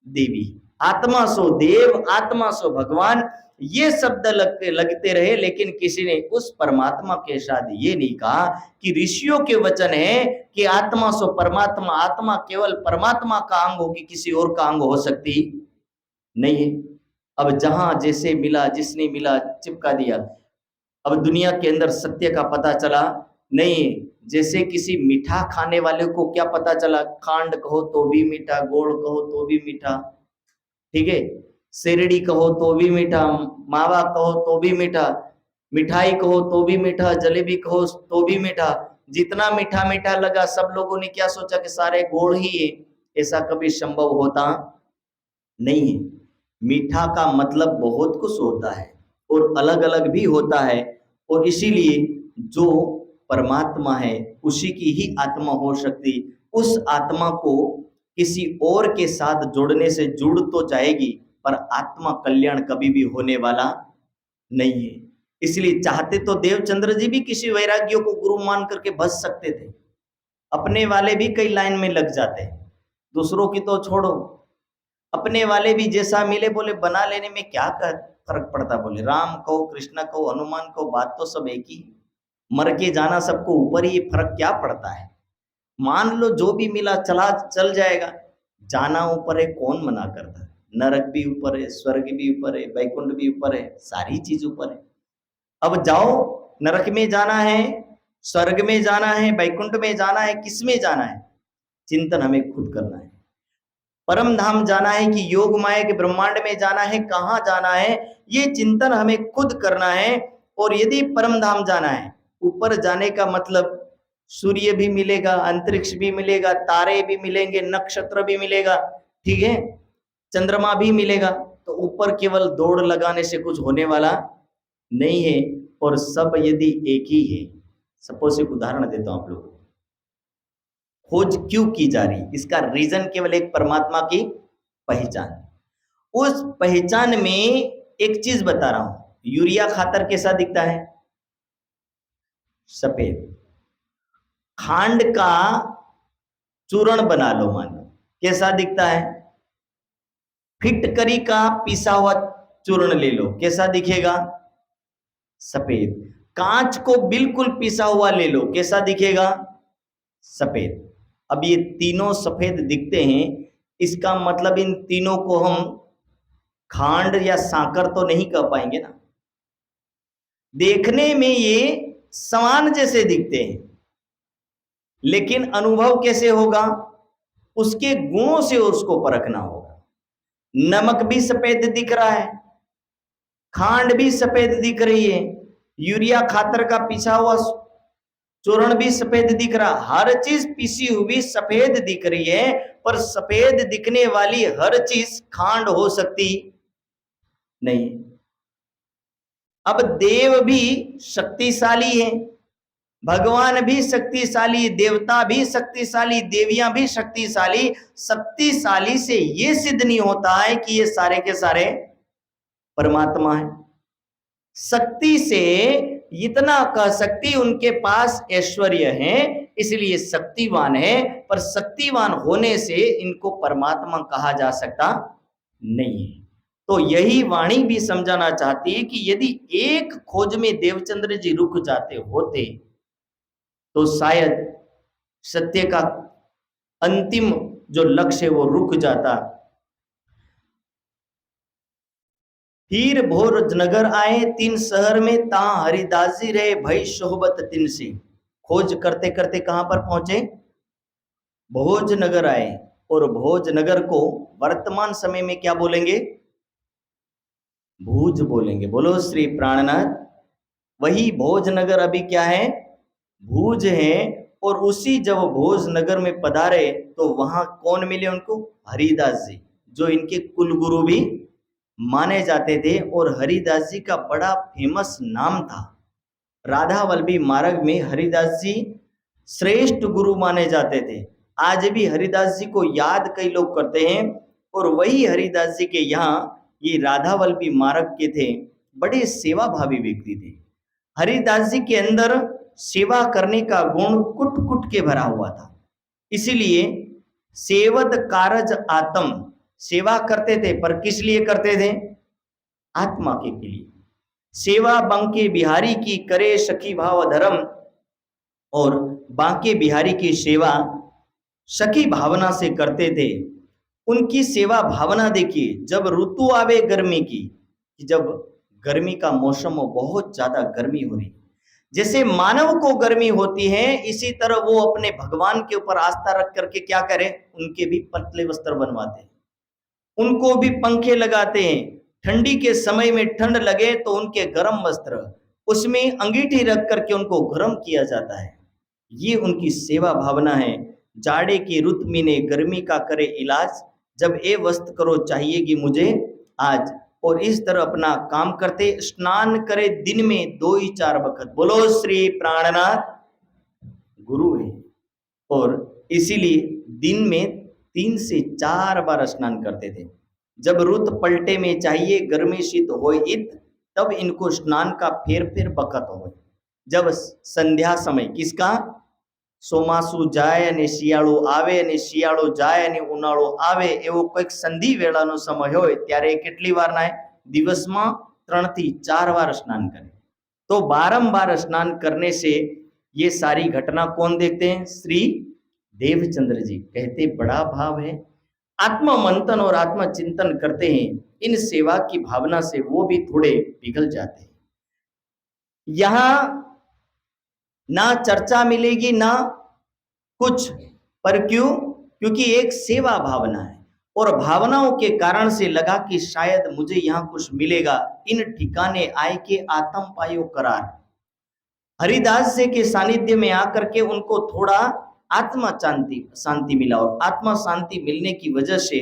देवी, आत्मा सो देव, आत्मा सो भगवान, ये शब्द लगते रहे, लेकिन किसी ने उस परमात्मा के साथ ये नहीं कहा कि ऋषियों के वचन है कि आत्मा सो परमात्मा, आत्मा केवल परमात्मा का अंग होगी, किसी और का अंग हो सकती नहीं है। अब जहां जैसे मिला, जिसने मिला चिपका दिया। अब दुनिया के अंदर सत्य का पता चला नहीं। जैसे किसी मीठा खाने वाले को क्या पता चला, खांड कहो तो भी मीठा, गोड़ कहो तो भी मीठा, ठीक है, शेरड़ी कहो तो भी मीठा, मावा कहो तो भी मीठा, मिठाई कहो तो भी मीठा, जलेबी कहो तो भी मीठा। जितना मीठा मीठा लगा, सब लोगों ने क्या सोचा कि सारे गोड़ ही है। ऐसा कभी संभव होता नहीं है। मीठा का मतलब बहुत कुछ होता है और अलग अलग भी होता है, और इसीलिए जो परमात्मा है उसी की ही आत्मा हो सकती। उस आत्मा को किसी और के साथ जोड़ने से जुड़ तो जाएगी, पर आत्मा कल्याण कभी भी होने वाला नहीं है। इसलिए चाहते तो देवचंद्र जी भी किसी वैराग्यों को गुरु मान करके बच सकते थे, अपने वाले भी कई लाइन में लग जाते, दूसरों की तो छोड़ो, अपने वाले भी जैसा मिले बोले बना लेने में क्या फर्क पड़ता। बोले राम कहो, कृष्ण कहो, हनुमान कहो, बात तो सब एक ही, मर के जाना सबको ऊपर ही, फर्क क्या पड़ता है। मान लो जो भी मिला चल जाएगा, जाना ऊपर है, कौन मना करता है। नरक भी ऊपर है, स्वर्ग भी ऊपर है, वैकुंठ भी ऊपर है, सारी चीज ऊपर है। अब जाओ, नरक में जाना है, स्वर्ग में जाना है, वैकुंठ में जाना है, किस में जाना है, चिंतन हमें खुद करना है। परम धाम जाना है कि योग माया के ब्रह्मांड में जाना है, कहां जाना है, ये चिंतन हमें खुद करना है। और यदि परम धाम जाना है, ऊपर जाने का मतलब सूर्य भी मिलेगा, अंतरिक्ष भी मिलेगा, तारे भी मिलेंगे, नक्षत्र भी मिलेगा, ठीक है, चंद्रमा भी मिलेगा। तो ऊपर केवल दौड़ लगाने से कुछ होने वाला नहीं है, और सब यदि एक ही है। सपोज एक उदाहरण देता हूं आप लोगों को, खोज क्यों की जा रही, इसका रीजन केवल एक परमात्मा की पहचान। उस पहचान में एक चीज बता रहा हूं, यूरिया खातर कैसा दिखता है, सफेद। खांड का चूर्ण बना लो, मान लो, कैसा दिखता है। फिटकरी का पिसा हुआ चूर्ण ले लो, कैसा दिखेगा, सफेद। कांच को बिल्कुल पिसा हुआ ले लो, कैसा दिखेगा, सफेद। अब ये तीनों सफेद दिखते हैं, इसका मतलब इन तीनों को हम खांड या साकर तो नहीं कह पाएंगे ना। देखने में ये समान जैसे दिखते हैं, लेकिन अनुभव कैसे होगा, उसके गुणों से उसको परखना होगा। नमक भी सफेद दिख रहा है, खांड भी सफेद दिख रही है, यूरिया खातर का पिसा हुआ चूर्ण भी सफेद दिख रहा, हर चीज पिसी हुई सफेद दिख रही है। पर सफेद दिखने वाली हर चीज खांड हो सकती नहीं। अब देव भी शक्तिशाली है, भगवान भी शक्तिशाली, देवता भी शक्तिशाली, देवियां भी शक्तिशाली। शक्तिशाली से ये सिद्ध नहीं होता है कि ये सारे के सारे परमात्मा है। शक्ति से इतना कह सकती उनके पास ऐश्वर्य है, इसलिए शक्तिवान है, पर शक्तिवान होने से इनको परमात्मा कहा जा सकता नहीं है। तो यही वाणी भी समझाना चाहती है कि यदि एक खोज में देवचंद्र जी रुक जाते होते तो शायद सत्य का अंतिम जो लक्ष्य है वो रुक जाता। फिर भोजनगर आए 3 शहर में, ता हरिदास जी रहे भई सोहबत तिन से। खोज करते करते कहां पर पहुंचे? भोजनगर आए, और भोजनगर को वर्तमान समय में क्या बोलेंगे? भूज बोलेंगे। बोलो श्री प्राणनाथ। वही भोजनगर अभी क्या है? भूज है। और उसी जब भोजनगर में पधारे तो वहां कौन मिले उनको? हरिदास जी, जो इनके कुलगुरु भी माने जाते थे। और हरिदास जी का बड़ा फेमस नाम था। राधा वल्लभी मार्ग में हरिदास जी श्रेष्ठ गुरु माने जाते थे। आज भी हरिदास जी को याद कई लोग करते हैं। और वही हरिदास जी के यहाँ ये राधा वल्लभी मार्ग के थे, बड़े सेवा भावी व्यक्ति थे। हरिदास जी के अंदर सेवा करने का गुण कुट कुट के भरा हुआ था। इसीलिए सेवद कारज आत्म, सेवा करते थे, पर किस लिए करते थे? आत्मा के लिए। सेवा बांके बिहारी की करे सखी भाव धर्म, और बांके बिहारी की सेवा सखी भावना से करते थे। उनकी सेवा भावना देखिए, जब ऋतु आवे गर्मी की, कि जब गर्मी का मौसम हो, बहुत ज्यादा गर्मी हो रही, जैसे मानव को गर्मी होती है, इसी तरह वो अपने भगवान के ऊपर आस्था रख करके क्या करें? उनके भी पतले वस्त्र बनवाते हैं, उनको भी पंखे लगाते हैं। ठंडी के समय में ठंड लगे तो उनके गर्म वस्त्र, उसमें अंगीठी रख करके उनको गर्म किया जाता है। ये उनकी सेवा भावना है। जाड़े की रुत में ने गर्मी का करे इलाज, जब ए वस्त्र करो चाहिएगी मुझे आज। और इस तरह अपना काम करते, स्नान करे दिन में 2 ही 4 वक्त। बोलो श्री प्राणनाथ। गुरु है, और इसीलिए दिन में 3 से 4 बार स्नान करते थे। जब रुत पलटे में चाहिए गर्मी शीत हो इत, तब इनको स्नान का फेर फेर बकत हो। जब संध्या समय, किसका? ચોમાસું જાય અને શિયાળો આવે અને શિયાળો જાય અને ઉનાળો આવે, એવો કોઈક સંધિ વેળાનો સમય હોય ત્યારે કેટલી વાર નાય? દિવસમાં 3 થી 4 વાર સ્નાન કરે। तो बारंबार स्नान करने से ये सारी घटना कौन देखते हैं? श्री देवचंद्र जी। कहते बड़ा भाव है, आत्मा मंथन और आत्मा चिंतन करते हैं। इन सेवा की भावना से वो भी थोड़े पिघल जाते हैं। यहां ना चर्चा मिलेगी ना कुछ, पर क्यों? क्योंकि एक सेवा भावना है, और भावनाओं के कारण से लगा कि शायद मुझे यहाँ कुछ मिलेगा। इन ठिकाने आए के आत्म पायो करार। हरिदास जी के सानिध्य में आकर के उनको थोड़ा आत्मा शांति मिला, और आत्मा शांति मिलने की वजह से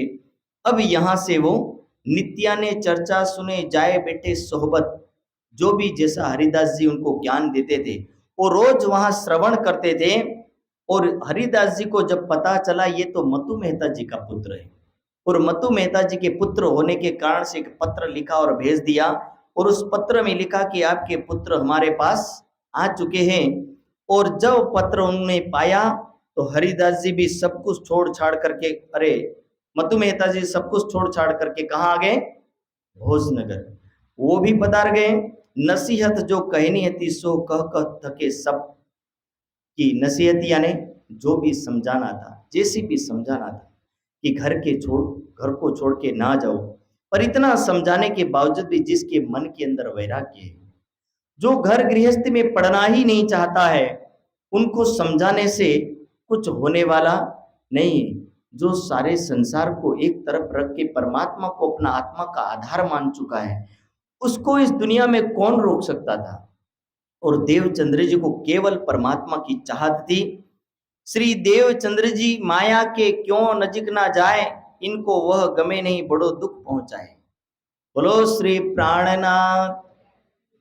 अब यहाँ से वो नित्याने चर्चा सुने जाए बेटे सोहबत, जो भी जैसा हरिदास जी उनको ज्ञान देते थे वो रोज वहां श्रवण करते थे। और हरिदास जी को जब पता चला ये तो मतु मेहता जी का पुत्र है, और मतु मेहता जी के पुत्र होने के कारण से एक पत्र लिखा और भेज दिया। और उस पत्र में लिखा कि आपके पुत्र हमारे पास आ चुके हैं। और जब पत्र उन्होंने पाया तो हरिदास जी भी सब कुछ छोड़ छाड़ करके, अरे मतु मेहता जी सब कुछ छोड़ छाड़ करके कहाँ आ गए? भोजनगर। वो भी पधार गए। नसीहत जो कहनी हती सो कह कह थके सब, की नसीहत यानी जो भी समझाना था, जैसे भी समझाना था कि घर को छोड़ के ना जाओ, पर इतना समझाने के बावजूद भी जिसके मन के अंदर वैराग्य है, जो घर गृहस्थी में पढ़ना ही नहीं चाहता है, उनको समझाने से कुछ होने वाला नहीं है। जो सारे संसार को एक तरफ रख के परमात्मा को अपना आत्मा का आधार मान चुका है, उसको इस दुनिया में कौन रोक सकता था? और देवचंद्र जी को केवल परमात्मा की चाहत थी। श्री देवचंद्र जी माया के क्यों नजीक ना जाए, इनको वह गमे नहीं बड़ो दुख पहुंचाए। बोलो श्री प्राणनाथ।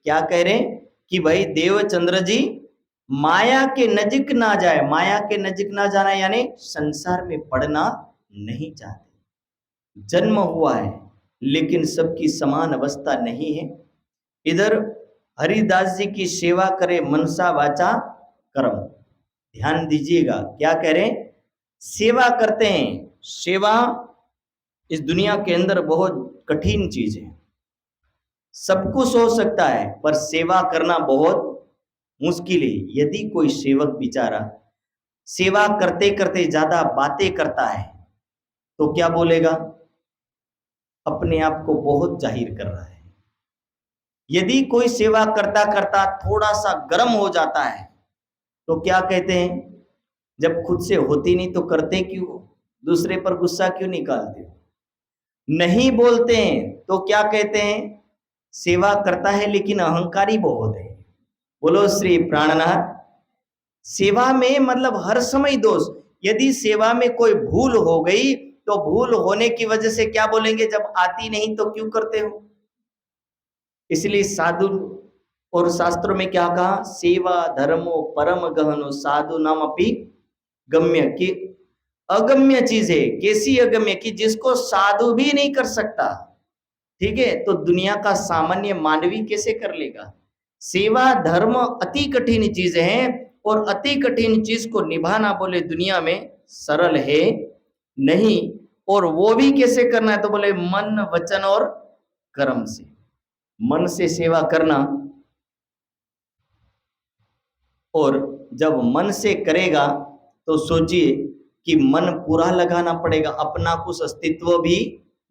क्या कह रहे कि भाई देवचंद्र जी माया के नजीक ना जाए। माया के नजीक ना जाना यानी संसार में पड़ना नहीं चाहते। जन्म हुआ है लेकिन सबकी समान अवस्था नहीं है। इधर हरिदास जी की सेवा करे मनसा वाचा कर्म। ध्यान दीजिएगा, क्या करें? सेवा करते हैं। सेवा इस दुनिया के अंदर बहुत कठिन चीज है। सब कुछ हो सकता है पर सेवा करना बहुत मुश्किल है। यदि कोई सेवक बेचारा सेवा करते करते ज्यादा बातें करता है तो क्या बोलेगा? अपने आप को बहुत जाहिर कर रहा है। यदि कोई सेवा करता करता थोड़ा सा गर्म हो जाता है तो क्या कहते हैं? जब खुद से होती नहीं तो करते क्यों? दूसरे पर गुस्सा क्यों निकालते हो? नहीं बोलते हैं तो क्या कहते हैं? सेवा करता है लेकिन अहंकारी बहुत है। बोलो श्री प्राणनाथ। सेवा में मतलब हर समय दोष। यदि सेवा में कोई भूल हो गई तो भूल होने की वजह से क्या बोलेंगे? जब आती नहीं तो क्यों करते हो? इसलिए साधु और शास्त्रों में क्या कहा? सेवा धर्मो परम गहनो साधु नाम अपि गम्य। कि अगम्य चीज है। कैसी अगम्य? कि जिसको साधु भी नहीं कर सकता, ठीक है, तो दुनिया का सामान्य मानवी कैसे कर लेगा? सेवा धर्म अति कठिन चीज है और अति कठिन चीज को निभाना बोले दुनिया में सरल है नहीं। और वो भी कैसे करना है? तो बोले मन वचन और कर्म से। मन से सेवा करना, और जब मन से करेगा तो सोचिए कि मन पूरा लगाना पड़ेगा। अपना कुछ अस्तित्व भी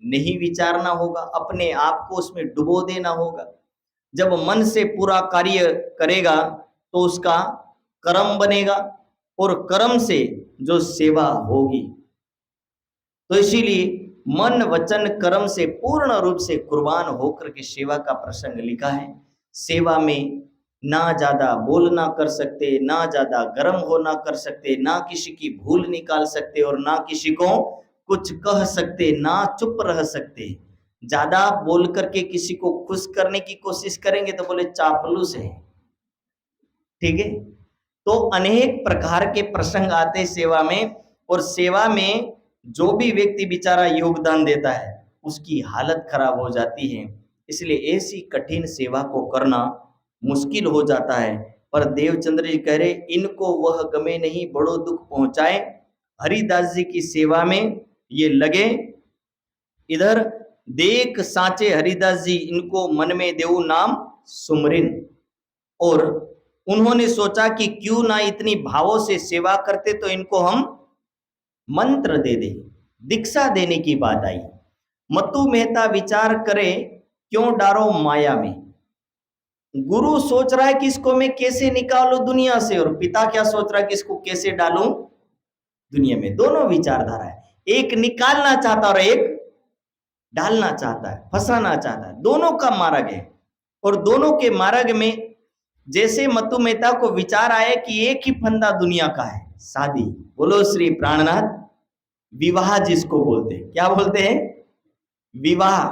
नहीं विचारना होगा, अपने आप को उसमें डुबो देना होगा। जब मन से पूरा कार्य करेगा तो उसका कर्म बनेगा और कर्म से जो सेवा होगी। तो इसीलिए मन वचन कर्म से पूर्ण रूप से कुर्बान होकर के सेवा का प्रसंग लिखा है। सेवा में ना ज्यादा बोलना कर सकते, ना ज्यादा गर्म होना कर सकते, ना किसी की भूल निकाल सकते और ना किसी को कुछ कह सकते, ना चुप रह सकते। ज्यादा बोल करके किसी को खुश करने की कोशिश करेंगे तो बोले चापलूस है, ठीक है। तो अनेक प्रकार के प्रसंग आते सेवा में, और सेवा में जो भी व्यक्ति बेचारा योगदान देता है उसकी हालत खराब हो जाती है। इसलिए ऐसी कठिन सेवा को करना मुश्किल हो जाता है। पर देवचंद्र जी कह रहे इनको वह गमे नहीं बड़ो दुख पहुंचाए। हरिदास जी की सेवा में ये लगे। इधर देख साचे हरिदास जी इनको मन में देऊ नाम सुमरिन। और उन्होंने सोचा कि क्यों ना इतनी भावों से सेवा करते तो इनको हम मंत्र दे दे। दीक्षा देने की बात आई। मतु मेहता विचार करे क्यों डारो माया में। गुरु सोच रहा है कि इसको मैं कैसे निकालूं दुनिया से, और पिता क्या सोच रहा है कि इसको कैसे डालूं दुनिया में। दोनों विचारधारा है, एक निकालना चाहता और एक डालना चाहता है, फंसाना चाहता है। दोनों का मार्ग है, और दोनों के मार्ग में जैसे मतु मेहता को विचार आया कि एक ही फंदा दुनिया का है, शादी। बोलो श्री प्राणनाथ। विवाह जिसको बोलते हैं, क्या बोलते हैं? विवाह।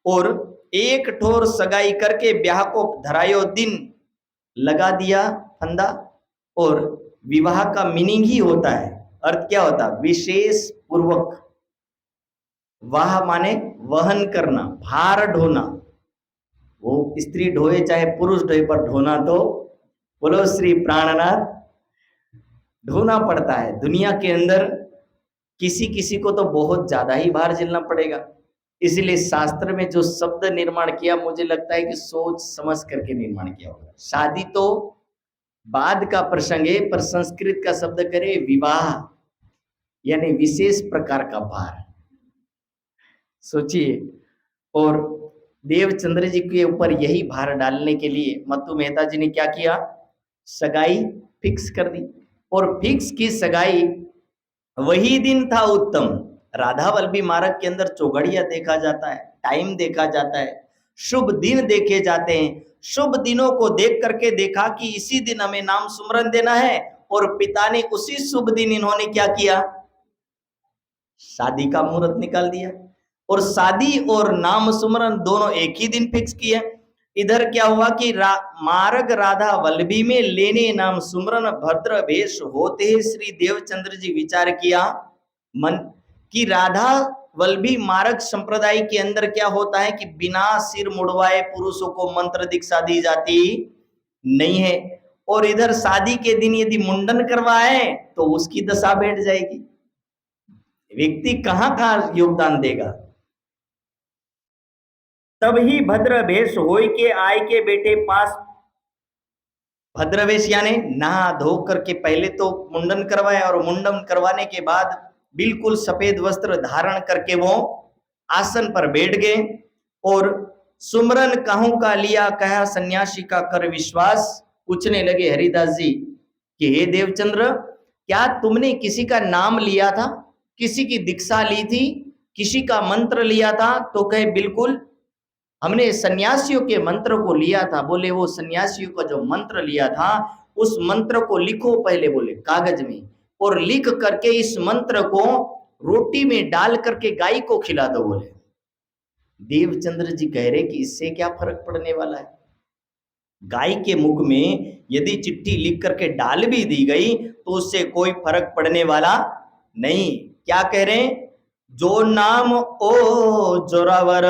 और एक ठोर सगाई करके ब्याह को धरायो दिन लगा दिया फंदा। और विवाह का मीनिंग ही होता है, अर्थ क्या होता है? विशेष पूर्वक। वाह माने वहन करना, भार ढोना। वो स्त्री ढोए चाहे पुरुष ढोए, पर ढोना तो बोलो श्री प्राणनाथ ढोना पड़ता है। दुनिया के अंदर किसी किसी को तो बहुत ज्यादा ही भार झेलना पड़ेगा। इसलिए शास्त्र में जो शब्द निर्माण किया, मुझे लगता है कि सोच समझ करके निर्माण किया होगा। शादी तो बाद का प्रसंग है, पर संस्कृत का शब्द करे विवाह, यानी विशेष प्रकार का भार। सोचिए। और देवचंद्र जी के ऊपर यही भार डालने के लिए मतु मेहता जी ने क्या किया? सगाई फिक्स कर दी। और फिक्स की सगाई वही दिन था उत्तम। राधा वल्लभी मार्ग के अंदर चौघड़िया देखा जाता है, टाइम देखा जाता है, शुभ दिन देखे जाते हैं। शुभ दिनों को देख करके देखा कि इसी दिन हमें नाम सुमरन देना है, और पिता ने उसी शुभ दिन इन्होंने क्या किया? शादी का मुहूर्त निकाल दिया। और शादी और नाम सुमरन दोनों एक ही दिन फिक्स किए। इधर क्या हुआ कि मार्ग राधा वल्लभी में लेने नाम सुमरन भद्र भेष होते ही श्री देवचंद्र जी विचार किया मन की राधा वल्लभी मार्ग संप्रदाय के अंदर क्या होता है कि बिना सिर मुड़वाए पुरुषों को मंत्र दीक्षा दी जाती नहीं है, और इधर शादी के दिन यदि मुंडन करवाए तो उसकी दशा बैठ जाएगी। व्यक्ति कहां कहां योगदान देगा। तब ही भद्र भेष होय के आय के बेटे पास, भद्रवेश यानी नहा धो करके पहले तो मुंडन करवाया, और मुंडन करवाने के बाद बिल्कुल सफेद वस्त्र धारण करके वो आसन पर बैठ गए, और सुमरन कहूं का लिया कहा सन्यासी का कर विश्वास। पूछने लगे हरिदास जी कि हे देवचंद्र, क्या तुमने किसी का नाम लिया था, किसी की दीक्षा ली थी, किसी का मंत्र लिया था? तो कहे बिल्कुल, हमने सन्यासियों के मंत्र को लिया था। बोले वो सन्यासियों का जो मंत्र लिया था उस मंत्र को लिखो पहले, बोले कागज में, और लिख करके इस मंत्र को रोटी में डाल करके गाय को खिला दो। बोले देवचंद्र जी कह रहे कि इससे क्या फर्क पड़ने वाला है। गाय के मुख में यदि चिट्ठी लिख करके डाल भी दी गई तो उससे कोई फर्क पड़ने वाला नहीं। क्या कह रहे हैं? जो नाम ओ जोरावर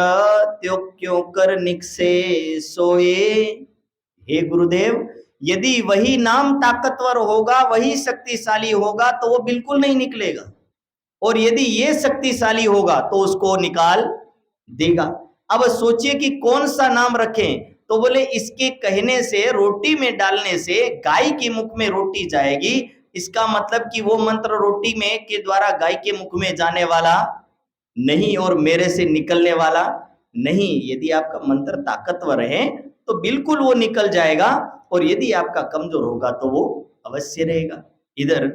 त्यो क्यों कर निकसे सोए। हे गुरुदेव, यदि वही नाम ताकतवर होगा, वही शक्तिशाली होगा तो वो बिल्कुल नहीं निकलेगा, और यदि ये शक्तिशाली होगा तो उसको निकाल देगा। अब सोचिए कि कौन सा नाम रखें। तो बोले इसके कहने से, रोटी में डालने से गाय के मुख में रोटी जाएगी, इसका मतलब कि वो मंत्र रोटी में के द्वारा गाय के मुख में जाने वाला नहीं और मेरे से निकलने वाला नहीं। यदि आपका मंत्र ताकतवर है तो बिल्कुल वो निकल जाएगा, और यदि आपका कमजोर होगा तो वो अवश्य रहेगा। इधर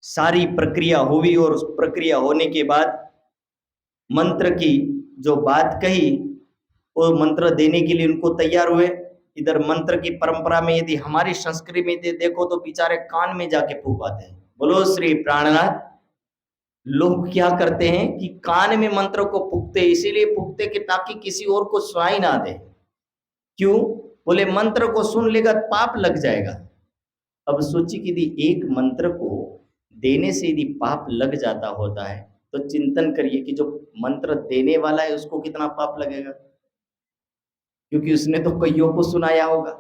सारी प्रक्रिया हुई, और उस प्रक्रिया होने के बाद मंत्र की जो बात कही, वो मंत्र देने के लिए उनको तैयार हुए। इधर मंत्र की परंपरा में यदि हमारी संस्कृति में देखो तो बेचारे कान में जाके फूंक आते हैं। बोलो श्री प्राणनाथ। लोग क्या करते हैं कि कान में मंत्र को फूंकते, इसीलिए फूंकते कि ताकि किसी और को सुनाई ना दे। क्यों? बोले मंत्र को सुन लेगा पाप लग जाएगा। अब सोचिए कि यदि एक मंत्र को देने से यदि पाप लग जाता होता है तो चिंतन करिए कि जो मंत्र देने वाला है उसको कितना पाप लगेगा, क्योंकि उसने तो कईयों को सुनाया होगा।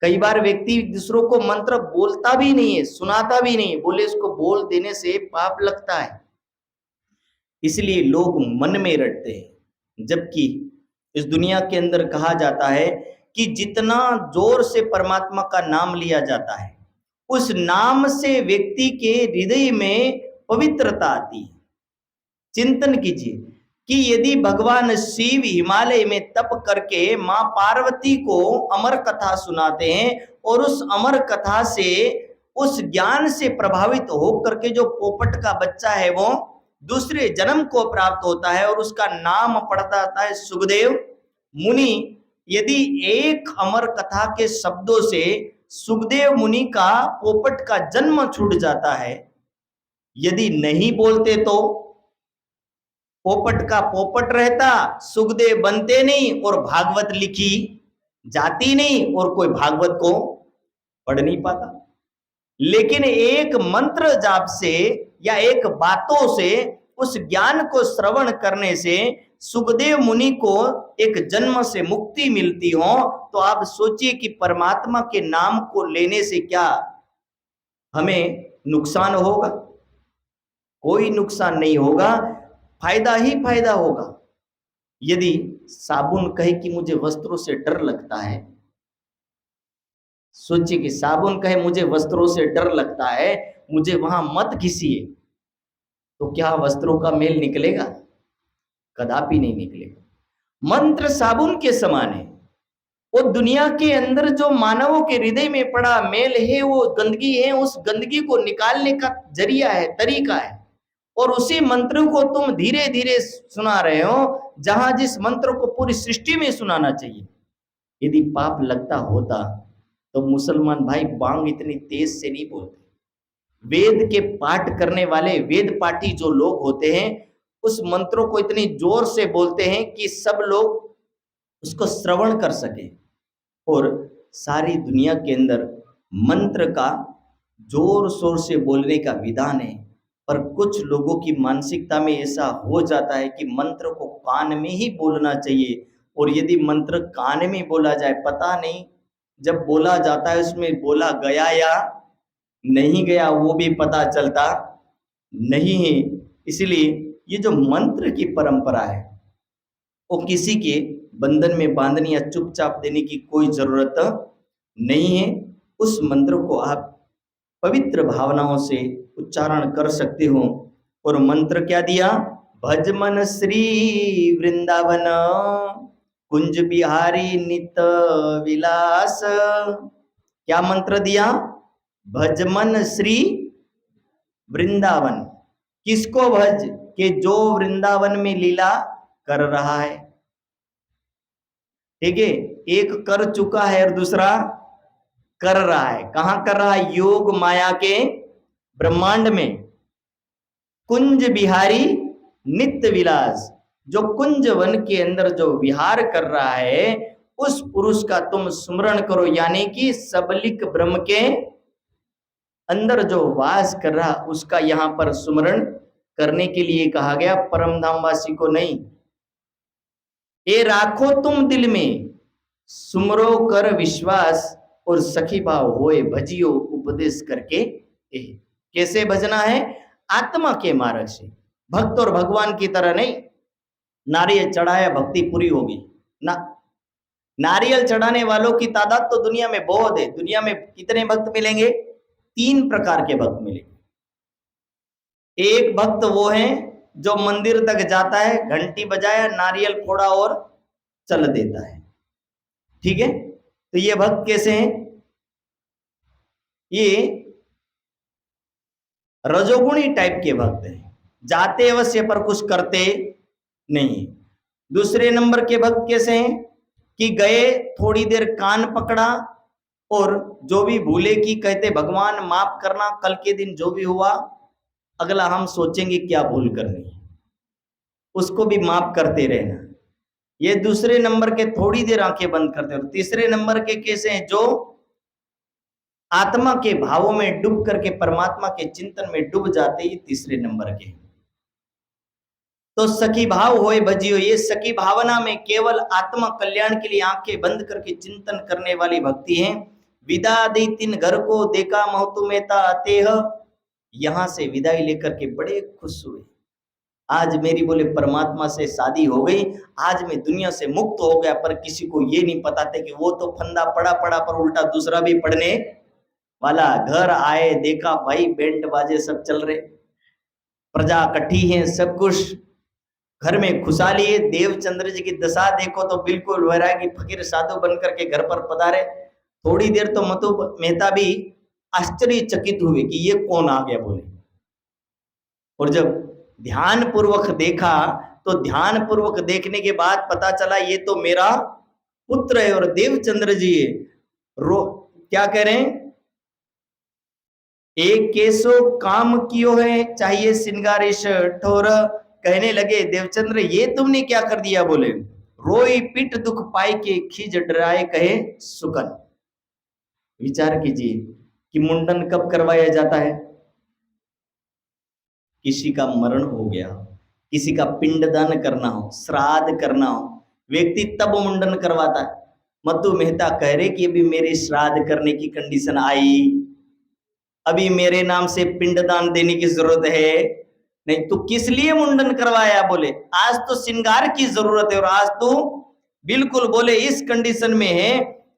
कई बार व्यक्ति दूसरों को मंत्र बोलता भी नहीं है, सुनाता भी नहीं है, बोले उसको बोल देने से पाप लगता है, इसलिए लोग मन में रटते हैं। जबकि इस दुनिया के अंदर कहा जाता है कि जितना जोर से परमात्मा का नाम लिया जाता है उस नाम से व्यक्ति के हृदय में पवित्रता आती है। चिंतन कीजिए कि यदि भगवान शिव हिमालय में तप करके मां पार्वती को अमर कथा सुनाते हैं, और उस अमर कथा से, उस ज्ञान से प्रभावित होकर के जो पोपट का बच्चा है वो दूसरे जन्म को प्राप्त होता है और उसका नाम पड़ता है सुखदेव मुनि। यदि एक अमर कथा के शब्दों से सुखदेव मुनि का पोपट का जन्म छूट जाता है, यदि नहीं बोलते तो पोपट का पोपट रहता, सुखदेव बनते नहीं, और भागवत लिखी जाती नहीं, और कोई भागवत को पढ़ नहीं पाता। लेकिन एक मंत्र जाप से या एक बातों से, उस ज्ञान को श्रवण करने से सुखदेव मुनि को एक जन्म से मुक्ति मिलती हो, तो आप सोचिए कि परमात्मा के नाम को लेने से क्या हमें नुकसान होगा? कोई नुकसान नहीं होगा, फायदा ही फायदा होगा। यदि साबुन कहे कि मुझे वस्त्रों से डर लगता है, सोचिए कि साबुन कहे मुझे वस्त्रों से डर लगता है, मुझे वहां मत घिसिए, तो क्या वस्त्रों का मेल निकलेगा? कदापि नहीं निकलेगा। मंत्र साबुन के समान है। वो दुनिया के अंदर जो मानवों के हृदय में पड़ा मेल है, वो गंदगी है, उस गंदगी को निकालने का जरिया है, तरीका है। और उसी मंत्र को तुम धीरे धीरे सुना रहे हो, जहां जिस मंत्र को पूरी सृष्टि में सुनाना चाहिए। यदि पाप लगता होता तो मुसलमान भाई बांग इतनी तेज से नहीं बोलते। वेद के पाठ करने वाले वेद पाठी जो लोग होते हैं उस मंत्रों को इतनी जोर से बोलते हैं कि सब लोग उसको श्रवण कर सके। और सारी दुनिया के अंदर मंत्र का जोर शोर से बोलने का विधान है। पर कुछ लोगों की मानसिकता में ऐसा हो जाता है कि मंत्र को कान में ही बोलना चाहिए, और यदि मंत्र कान में बोला जाए, पता नहीं जब बोला जाता है उसमें बोला गया या नहीं गया वो भी पता चलता नहीं है। इसलिए ये जो मंत्र की परंपरा है वो किसी के बंधन में बांधने या चुपचाप देने की कोई जरूरत नहीं है। उस मंत्र को आप पवित्र भावनाओं से उच्चारण कर सकते हो। और मंत्र क्या दिया? भज मन श्री वृंदावन कुंज बिहारी नित विलास। क्या मंत्र दिया? भज मन श्री वृंदावन। किसको भज? के जो वृंदावन में लीला कर रहा है। ठीक है, एक कर चुका है और दूसरा कर रहा है। कहां कर रहा है? योग माया के ब्रह्मांड में। कुंज बिहारी नित्य विलास, जो कुंज वन के अंदर जो विहार कर रहा है उस पुरुष का तुम स्मरण करो। यानी कि सबलिक ब्रह्म के अंदर जो वास कर रहा उसका यहां पर स्मरण करने के लिए कहा गया, परम धाम वासी को नहीं। ये राखो तुम दिल में सुमरो कर विश्वास और सखी भाव होए भजियो उपदेश करके। कैसे भजना है? आत्मा के मार्ग से, भक्त और भगवान की तरह नहीं। नारियल चढ़ाया भक्ति पूरी होगी ना। नारियल चढ़ाने वालों की तादाद तो दुनिया में बहुत है। दुनिया में कितने भक्त मिलेंगे? 3 प्रकार के भक्त मिलेंगे। एक भक्त वो है जो मंदिर तक जाता है, घंटी बजाया, नारियल फोड़ा और चल देता है। ठीक है, तो ये भक्त कैसे हैं? ये रजोगुणी टाइप के भक्त हैं, जाते अवश्य पर कुछ करते नहीं। दूसरे नंबर के भक्त कैसे हैं? कि गए, थोड़ी देर कान पकड़ा और जो भी भूले की कहते भगवान माफ करना, कल के दिन जो भी हुआ अगला हम सोचेंगे क्या भूल करनी, उसको भी माफ करते रहना। ये दूसरे नंबर के थोड़ी देर आंखें बंद करते। और तीसरे नंबर के कैसे हैं? जो आत्मा के भावों में डूब करके परमात्मा के चिंतन में डूब जाते। ये तीसरे नंबर के। तो सखी भाव होए भजियो, ये सखी भावना में केवल आत्मा कल्याण के लिए आंखें बंद करके चिंतन करने वाली भक्ति है। विदा दी तीन घर को देखा महतु मेहता अतेह, यहां से विदाई लेकर के बड़े खुश हुए। आज मेरी बोले परमात्मा से शादी हो गई, आज मैं दुनिया से मुक्त हो गया। पर किसी को ये नहीं पता था कि वो तो फंदा पड़ा पड़ा पर उल्टा दूसरा भी पड़ने वाला। घर आए देखा भाई बैंड बाजे सब चल रहे, प्रजा इकट्ठी है, सब कुछ घर में खुशहाली है। देवचंद्र जी की दशा देखो तो बिल्कुल वैरागी फकीर साधु बनकर के घर पर पधारे। थोड़ी देर तो मतु मेहता भी आश्चर्यचकित हुए कि ये कौन आ गया बोले। और जब ध्यान पूर्वक देखा तो ध्यान पूर्वक देखने के बाद पता चला ये तो मेरा पुत्र है और देवचंद्र जी है। क्या कह रहे हैं? एक केसो काम कियो है चाहिए सिंगारेश ठोर। कहने लगे देवचंद्र ये तुमने क्या कर दिया बोले। रोई पिट दुख पाई के खीज डराए कहे सुकन। विचार कीजिए कि मुंडन कब करवाया जाता है? किसी का मरण हो गया, किसी का पिंडदान करना हो, श्राद्ध करना हो, व्यक्ति तब मुंडन करवाता है। मतु मेहता कह रहे कि अभी मेरे श्राद्ध करने की कंडीशन आई, अभी मेरे नाम से पिंडदान देने की जरूरत है नहीं, तो किस लिए मुंडन करवाया बोले। आज तो श्रृंगार की जरूरत है और आज तो बिल्कुल बोले इस कंडीशन में है।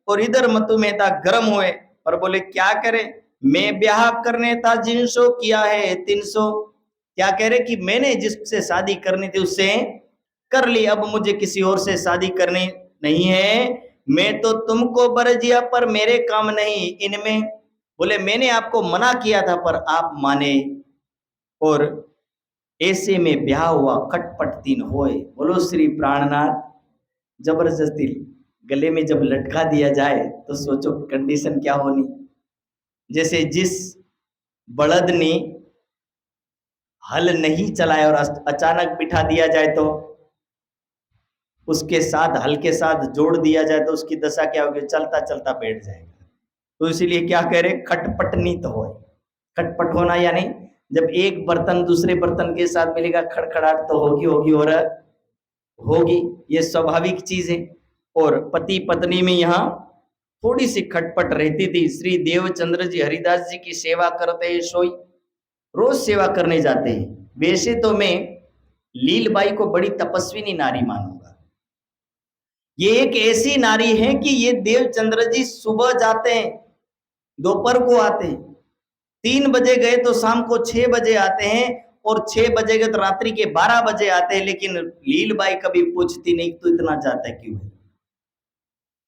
और इधर मतु मेहता गर्म हुए और बोले क्या करे, मैं ब्याह करने था जिनसो किया है 300। क्या कह रहे कि मैंने जिससे शादी करनी थी उससे कर ली, अब मुझे किसी और से शादी करनी नहीं है। मैं तो तुमको बर दिया पर मेरे काम नहीं इनमें। बोले मैंने आपको मना किया था पर आप माने, और ऐसे में ब्याह हुआ खटपट 3 होए। बोलो श्री प्राणनाथ। जबरदस्ती गले में जब लटका दिया जाए तो सोचो कंडीशन क्या होनी। जैसे जिस बड़द ने हल नहीं चलाया और अचानक बिठा दिया जाए तो उसके साथ हल के साथ जोड़ दिया जाए तो उसकी दशा क्या होगी, चलता चलता बैठ जाएगा। तो इसीलिए क्या कह रहे, खटपट नीत हो। खटपट होना यानी जब एक बर्तन दूसरे बर्तन के साथ मिलेगा खड़खड़ाहट तो होगी होगी और होगी, ये स्वाभाविक चीज है। और पति पत्नी में यहाँ थोड़ी सी खटपट रहती थी। श्री देवचंद्र जी हरिदास जी की सेवा करते हैं, सोई रोज सेवा करने जाते हैं। वैसे तो मैं लीलबाई को बड़ी तपस्विनी नारी मानूंगा। ये एक ऐसी नारी है कि ये देवचंद्र जी सुबह जाते हैं, दोपहर को आते हैं, 3 बजे गए तो शाम को 6 बजे आते हैं, और 6 बजे गए तो रात्रि के 12 बजे आते हैं। लेकिन लीलबाई कभी पूछती नहीं तो इतना जाता क्यों है।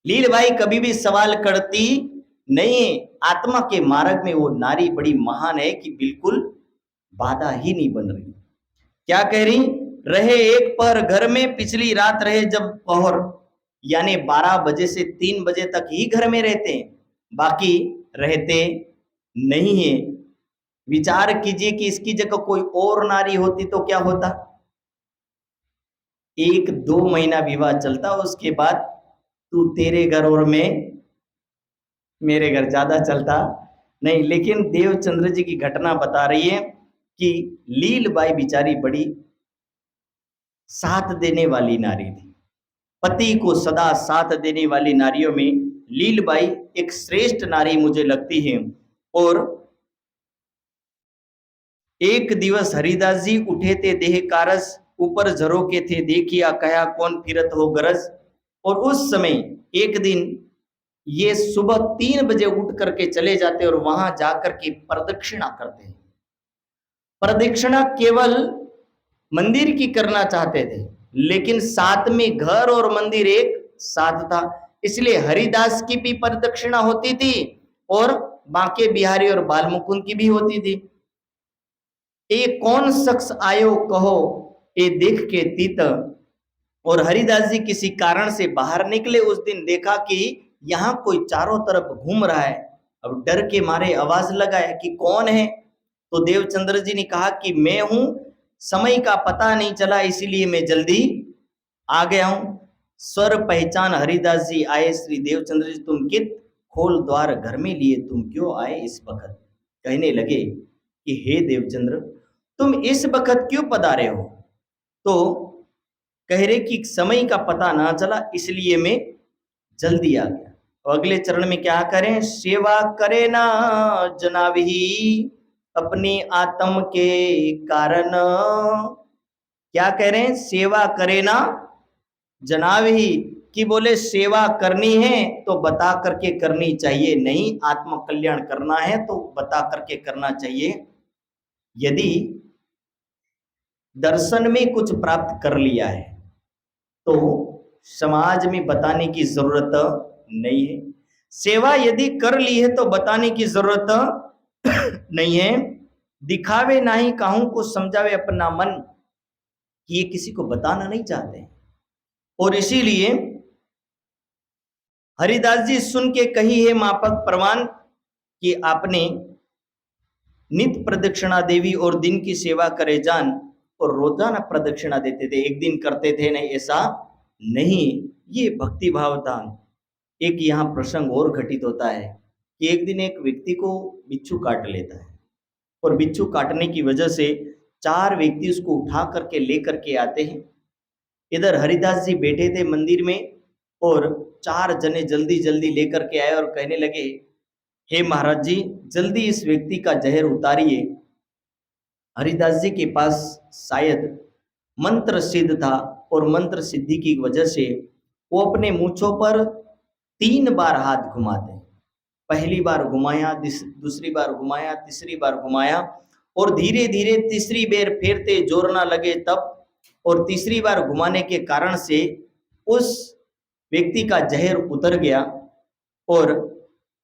लीलबाई कभी भी सवाल करती नहीं। आत्मा के मार्ग में वो नारी बड़ी महान है कि बिल्कुल बाधा ही नहीं बन रही। क्या कह रही, रहे एक पहर घर में, पिछली रात रहे जब पहर, यानी 12 बजे से 3 बजे तक ही घर में रहते हैं, बाकी रहते नहीं है। विचार कीजिए कि इसकी जगह कोई और नारी होती तो क्या होता। 1-2 महीना विवाह चलता, उसके बाद तू तेरे घर और मैं मेरे घर, ज्यादा चलता नहीं। लेकिन देवचंद्र जी की घटना बता रही है कि लीलबाई बिचारी बड़ी साथ देने वाली नारी थी। पति को सदा साथ देने वाली नारियों में लीलबाई एक श्रेष्ठ नारी मुझे लगती है। और एक दिवस हरिदास जी उठे थे देह कारस, ऊपर झरोके थे देखिया कहा कौन फिरत हो गरज। और उस समय एक दिन ये सुबह 3 बजे उठ करके चले जाते और वहां जाकर के प्रदक्षिणा करते हैं। प्रदक्षिणा केवल मंदिर की करना चाहते थे, लेकिन साथ में घर और मंदिर एक साथ था, इसलिए हरिदास की भी प्रदक्षिणा होती थी और बांके बिहारी और बालमुकुंद की भी होती थी। एक कौन शख्स आयो कहो ये देख के तीत। और हरिदास जी किसी कारण से बाहर निकले, उस दिन देखा कि यहाँ कोई चारों तरफ घूम रहा है। अब डर के मारे आवाज लगाए कि कौन है, तो देवचंद्र जी ने कहा कि मैं हूं, समय का पता नहीं चला इसीलिए मैं जल्दी आ गया हूं। स्वर पहचान हरिदास जी आए, श्री देवचंद्र जी तुम कित खोल द्वार घर में लिए, तुम क्यों आए इस वक्त। कहने लगे कि हे देवचंद्र तुम इस वक्त क्यों पधारे हो। तो कह रहे कि समय का पता ना चला इसलिए मैं जल्दी आ गया। तो अगले चरण में क्या करें, सेवा करे ना जनाभी अपनी आत्म के कारण। क्या कह रहे हैं, सेवा करे ना जनाभी, कि बोले सेवा करनी है तो बता करके करनी चाहिए, नहीं आत्म कल्याण करना है तो बता करके करना चाहिए। यदि दर्शन में कुछ प्राप्त कर लिया है तो समाज में बताने की जरूरत नहीं है। सेवा यदि कर ली है तो बताने की जरूरत नहीं है। दिखावे नहीं काहू को समझावे अपना मन, कि ये किसी को बताना नहीं चाहते। और इसीलिए हरिदास जी सुन के कही है मापक प्रमाण कि आपने नित्य प्रदक्षिणा देवी और दिन की सेवा करे जान, और रोजाना प्रदक्षिणा देते थे, एक दिन करते थे नहीं ऐसा नहीं, ये भक्ति भाव था। एक यहाँ प्रसंग और घटित होता है कि एक दिन एक व्यक्ति को बिच्छू काट लेता है, और बिच्छू काटने की वजह से 4 व्यक्ति उसको उठा करके लेकर के आते हैं। इधर हरिदास जी बैठे थे मंदिर में, और 4 जने जल्दी जल्दी लेकर के आए और कहने लगे हे महाराज जी जल्दी इस व्यक्ति का जहर उतारिए। हरिदास जी के पास शायद मंत्र सिद्ध था, और मंत्र सिद्धि की वजह से वो अपने मूंछों पर 3 बार हाथ घुमाते हैं। पहली बार घुमाया, दूसरी बार घुमाया, तीसरी बार घुमाया, और धीरे धीरे तीसरी बार फेरते जोर ना लगे तब, और तीसरी बार घुमाने के कारण से उस व्यक्ति का जहर उतर गया। और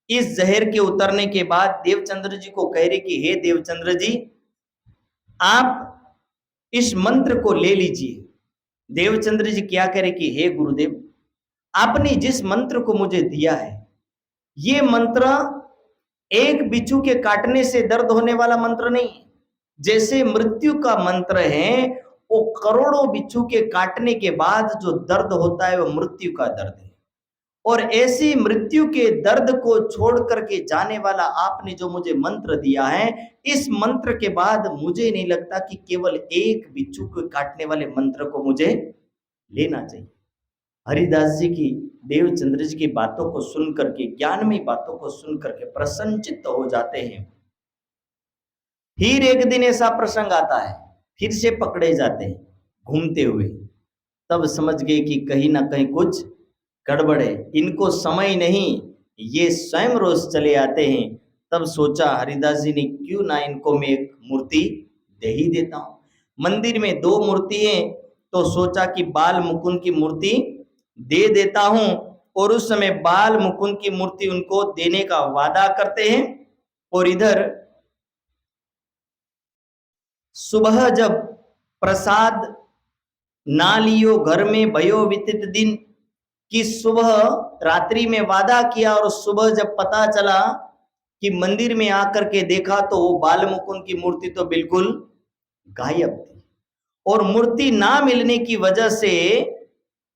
इस जहर के उतरने के बाद देवचंद्र जी को कह रहे कि हे देवचंद्र जी आप इस मंत्र को ले लीजिए। देवचंद्र जी क्या करे कि हे गुरुदेव आपने जिस मंत्र को मुझे दिया है, ये मंत्र एक बिच्छू के काटने से दर्द होने वाला मंत्र नहीं, जैसे मृत्यु का मंत्र है वो करोड़ों बिच्छू के काटने के बाद जो दर्द होता है वो मृत्यु का दर्द है। और ऐसी मृत्यु के दर्द को छोड़ करके जाने वाला आपने जो मुझे मंत्र दिया है, इस मंत्र के बाद मुझे नहीं लगता कि केवल एक बिच्छू को काटने वाले मंत्र को मुझे लेना चाहिए। हरिदास जी की, देवचंद्र जी की बातों को सुन करके, ज्ञानमयी बातों को सुन करके प्रसन्नचित्त हो जाते हैं। फिर एक दिन ऐसा प्रसंग आता है, फिर से पकड़े जाते हैं घूमते हुए। तब समझ गए कि कहीं ना कहीं कुछ गड़बड़ है, इनको समय नहीं, ये स्वयं रोज चले आते हैं। तब सोचा हरिदास जी ने, क्यों ना इनको मैं एक मूर्ति दे ही देता हूं। मंदिर में 2 मूर्ति हैं, तो सोचा कि बाल मुकुंद की मूर्ति दे देता हूं। और उस समय बाल मुकुंद की मूर्ति उनको देने का वादा करते हैं। और इधर सुबह जब प्रसाद ना लियो घर में भयो वितित दिन, कि सुबह रात्रि में वादा किया और सुबह जब पता चला कि मंदिर में आकर के देखा तो वो बाल मुकुंद की मूर्ति तो बिल्कुल गायब थी। और मूर्ति ना मिलने की वजह से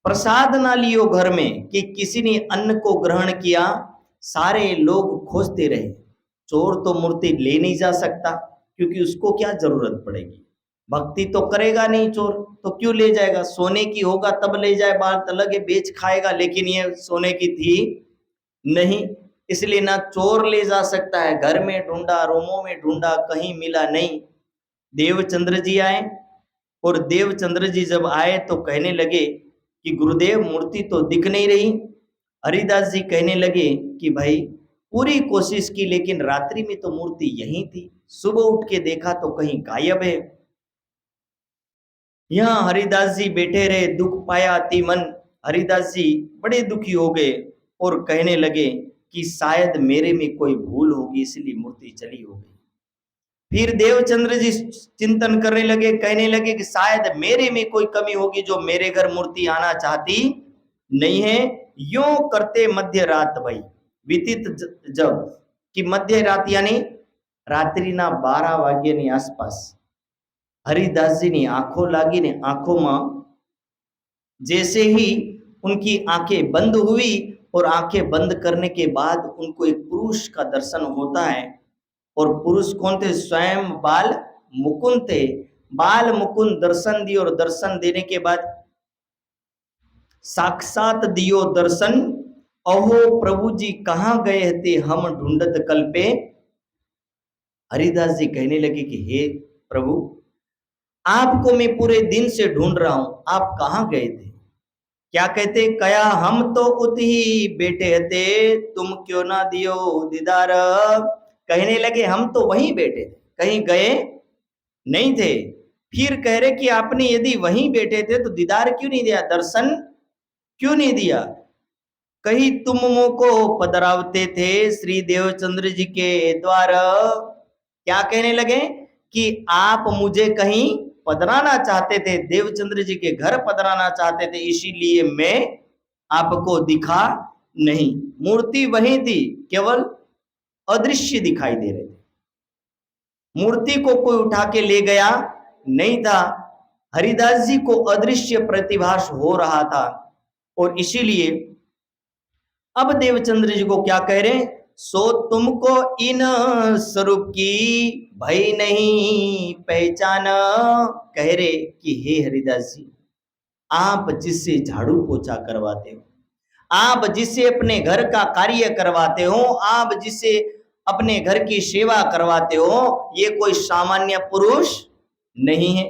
प्रसाद ना लियो घर में, कि किसी ने अन्न को ग्रहण किया, सारे लोग खोजते रहे। चोर तो मूर्ति ले नहीं जा सकता, क्योंकि उसको क्या जरूरत पड़ेगी, भक्ति तो करेगा नहीं चोर, तो क्यों ले जाएगा, सोने की होगा तब ले जाए, बात अलग है, बेच खाएगा, लेकिन ये सोने की थी नहीं, इसलिए ना चोर ले जा सकता है। घर में ढूंढा, रूमों में ढूंढा, कहीं मिला नहीं। देवचंद्र जी आए, और देवचंद्र जी जब आए तो कहने लगे कि गुरुदेव मूर्ति तो दिख नहीं रही। हरिदास जी कहने लगे कि भाई पूरी कोशिश की, लेकिन रात्रि में तो मूर्ति यहीं थी, सुबह उठ के देखा तो कहीं गायब है। यहाँ हरिदास जी बैठे रहे, दुख पाया अति मन। हरिदास जी बड़े दुखी हो गए और कहने लगे कि शायद मेरे में कोई भूल होगी, इसलिए मूर्ति चली होगी। फिर देवचंद्र जी चिंतन करने लगे, कहने लगे कि शायद मेरे में कोई कमी होगी जो मेरे घर मूर्ति आना चाहती नहीं है। यूं करते मध्य रात भाई व्यतीत, जब कि मध्य रात यानी रात्रि ना 12 वाग्यानी आसपास हरिदास जी ने आंखों लागी ने, आंखों में जैसे ही उनकी आंखें बंद हुई, और आंखें बंद करने के बाद उनको एक पुरुष का दर्शन होता है। और पुरुष कौन थे, स्वयं बाल मुकुंद थे। बाल मुकुंद दर्शन दिए, और दर्शन देने के बाद साक्षात दियो दर्शन, अहो प्रभु जी कहाँ गए थे हम ढूंढत कल पे। हरिदास जी कहने लगे कि हे प्रभु, आपको मैं पूरे दिन से ढूंढ रहा हूं, आप कहाँ गए थे। क्या कहते, कया हम तो उत ही बैठे थे, तुम क्यों ना दियो दीदार। कहने लगे हम तो वहीं बैठे थे, कहीं गए नहीं थे। फिर कह रहे कि आपने यदि वहीं बैठे थे तो दीदार क्यों नहीं दिया, दर्शन क्यों नहीं दिया। कहीं तुम मुझको पधरावते थे श्री देवचंद्र जी के द्वार। क्या कहने लगे कि आप मुझे कहीं पधराना चाहते थे, देवचंद्र जी के घर पधराना चाहते थे, इसीलिए मैं आपको दिखा नहीं। मूर्ति वही थी, केवल अदृश्य दिखाई दे रहे थे, मूर्ति को कोई उठा के ले गया नहीं था। हरिदास जी को अदृश्य प्रतिभास हो रहा था। और इसीलिए अब देवचंद्र जी को क्या कह रहे, सो तुमको इन स्वरूप की भय नहीं पहचान। कह रहे कि हे हरिदास जी, आप जिससे झाड़ू पोछा करवाते हो, आप जिससे अपने घर का कार्य करवाते हो, आप जिससे अपने घर की सेवा करवाते हो, ये कोई सामान्य पुरुष नहीं है।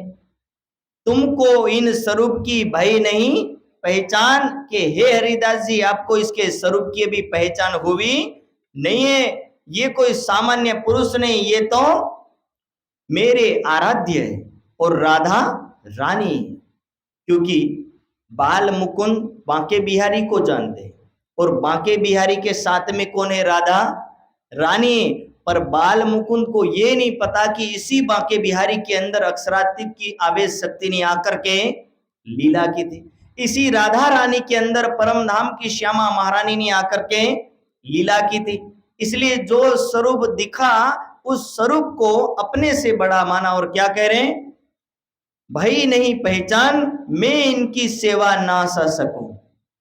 तुमको इन स्वरूप की भय नहीं पहचान, के हे हरिदास जी आपको इसके स्वरूप की भी पहचान हुई नहीं है। ये कोई सामान्य पुरुष नहीं, ये तो मेरे आराध्य है और राधा रानी है। क्योंकि बाल मुकुंद बांके बिहारी को जानते हैं, और बांके बिहारी के साथ में कौन है, राधा रानी। पर बाल मुकुंद को ये नहीं पता कि इसी बांके बिहारी के अंदर अक्षरातीत की आवेश शक्ति ने आकर के लीला की थी, इसी राधा रानी के अंदर परम धाम की श्यामा महारानी ने आकर के लीला की थी। इसलिए जो स्वरूप दिखा, उस स्वरूप को अपने से बड़ा माना। और क्या कह रहे हैं, भाई नहीं पहचान, मैं इनकी सेवा ना सा सकूं,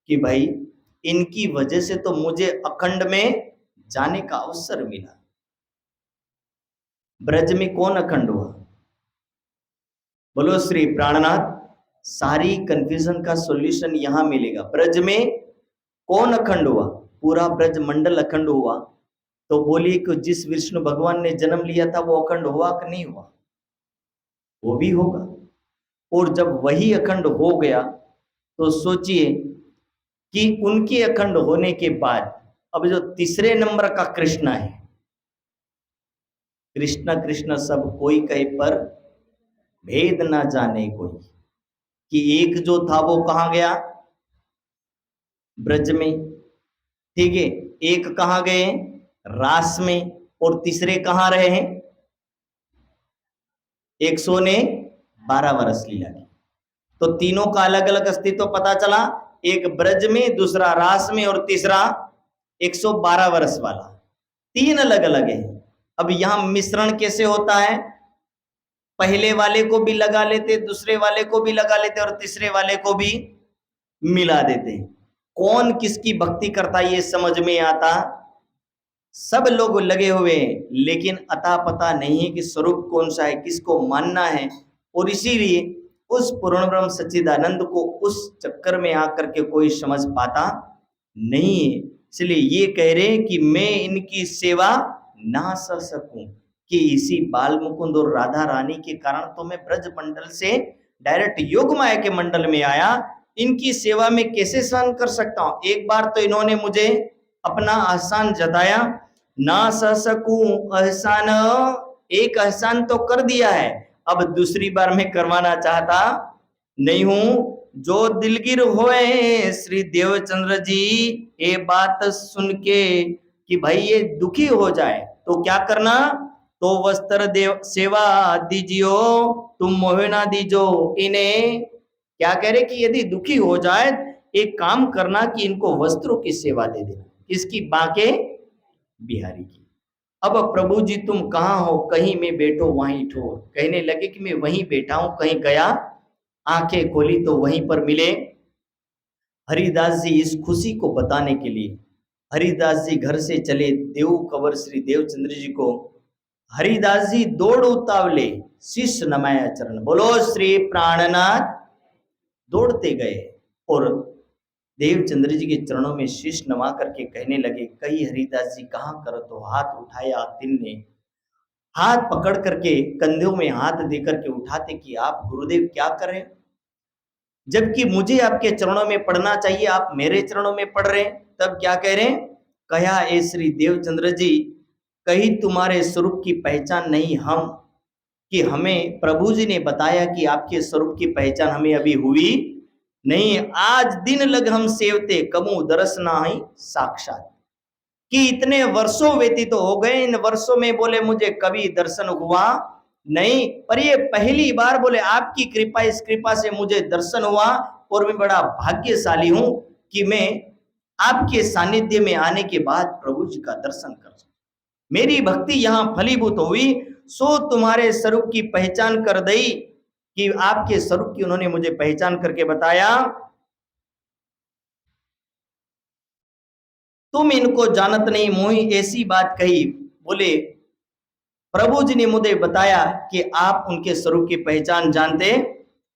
कि भाई इनकी वजह से तो मुझे अखंड में जाने का अवसर मिला। ब्रज में कौन अखंड हुआ? बोलो श्री प्राणनाथ। सारी कंफ्यूजन का सॉल्यूशन यहां मिलेगा। ब्रज में कौन अखंड हुआ? पूरा ब्रज मंडल अखंड हुआ। तो बोलिए कि जिस विष्णु भगवान ने जन्म लिया था वो अखंड हुआ कि नहीं हुआ? वो भी होगा। और जब वही अखंड हो गया तो सोचिए कि उनके अखंड होने के बाद अब जो तीसरे नंबर का कृष्ण है, कृष्ण कृष्ण सब कोई कहे पर भेद ना जाने कोई, कि एक जो था वो कहां गया? ब्रज में। ठीक है, एक कहां गए? रास में। और तीसरे कहां रहे हैं? 112 वर्ष लीला की। तो तीनों का अलग अलग अस्तित्व पता चला, एक ब्रज में, दूसरा रास में, और तीसरा 112 वर्ष वाला। तीन अलग अलग है। अब यहां मिश्रण कैसे होता है? पहले वाले को भी लगा लेते, दूसरे वाले को भी लगा लेते, और तीसरे वाले को भी मिला देते। कौन किसकी भक्ति करता ये समझ में आता? सब लोग लगे हुए हैं, लेकिन अता पता नहीं है कि स्वरूप कौन सा है, किसको मानना है। और इसीलिए उस पूर्ण ब्रह्म सच्चिदानंद को उस चक्कर में आकर के कोई समझ पाता नहीं है। इसलिए ये कह रहे हैं कि मैं इनकी सेवा ना सह सकूं, कि इसी बाल मुकुंद और राधा रानी के कारण तो मैं ब्रज मंडल से डायरेक्ट योग माया के मंडल में आया। इनकी सेवा में कैसे सहन कर सकता हूं? एक बार तो इन्होंने मुझे अपना एहसान जताया, ना सह सकूं एहसान, एक एहसान तो कर दिया है, अब दूसरी बार मैं करवाना चाहता नहीं हूं। जो दिलगिर होए श्री देवचंद्र जी, ये बात सुन के कि भाई ये दुखी हो जाए तो क्या करना? तो वस्त्र देव सेवा दीजियो, तुम मोहे ना दीजो इन्हें। क्या कह रहे कि यदि दुखी हो जाए एक काम करना कि इनको वस्त्रों की सेवा दे देना। किसकी? बांके बिहारी की। अब प्रभु जी तुम कहाँ हो? कहीं में बैठो वहीं ठोर। कहने लगे कि मैं वहीं बैठा हूं, कहीं गया, आंखें खोली तो वहीं पर मिले हरिदास जी। इस खुशी को बताने के लिए हरिदास जी घर से चले देव कवर श्री देवचंद्र जी को। हरिदास जी दौड़ उतावले, शिष्य नमाया चरण। बोलो श्री प्राणनाथ। दौड़ते गए और देवचंद्र जी के चरणों में शीश नवा करके कहने लगे, कई हरिदास जी कहाँ करो? तो हाथ उठाया तीन ने, हाथ पकड़ करके कंधों में हाथ दे करके उठाते कि आप गुरुदेव क्या करें, जबकि मुझे आपके चरणों में पढ़ना चाहिए, आप मेरे चरणों में पढ़ रहे हैं। तब क्या कह रहे हैं? कहा, ए श्री देवचंद्र जी, कहीं तुम्हारे स्वरूप की पहचान नहीं हम, कि हमें प्रभु जी ने बताया कि आपके स्वरूप की पहचान हमें अभी हुई नहीं। आज दिन लग हम सेवते, कमु दरस नाही साक्षात, कि इतने वर्षों व्यतीत तो हो गए, इन वर्षों में बोले मुझे कभी दर्शन हुआ नहीं, पर ये पहली बार बोले आपकी कृपा, इस कृपा से मुझे दर्शन हुआ। और मैं बड़ा भाग्यशाली हूं कि मैं आपके सानिध्य में आने के बाद प्रभु जी का दर्शन कर सकूं। मेरी भक्ति यहां फलीभूत हुई, सो तुम्हारे स्वरूप की पहचान कर दी, कि आपके स्वरूप की उन्होंने मुझे पहचान करके बताया। तुम इनको जानत नहीं मोही, ऐसी बात कही। बोले प्रभु जी ने मुझे बताया कि आप उनके स्वरूप की पहचान जानते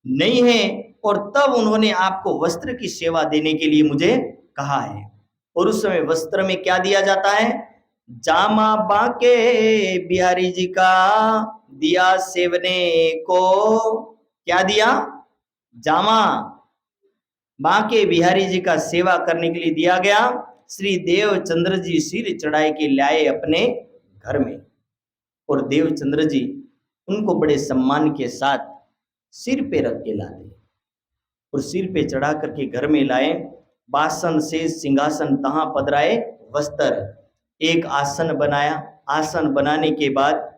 नहीं हैं, और तब उन्होंने आपको वस्त्र की सेवा देने के लिए मुझे कहा है। और उस समय वस्त्र में क्या दिया जाता है? जामा बांके बिहारी जी का दिया सेवने को। क्या दिया? जामा बांके बिहारी जी का सेवा करने के लिए दिया गया। श्री देवचंद्र जी सिर चढ़ाए के लाए अपने घर में, और देवचंद्र जी उनको बड़े सम्मान के साथ सिर पे रख के लाते, और सिर पे चढ़ा करके घर में लाए। बासन से सिंहासन तहां पधराए वस्त्र, एक आसन बनाया। आसन बनाने के बाद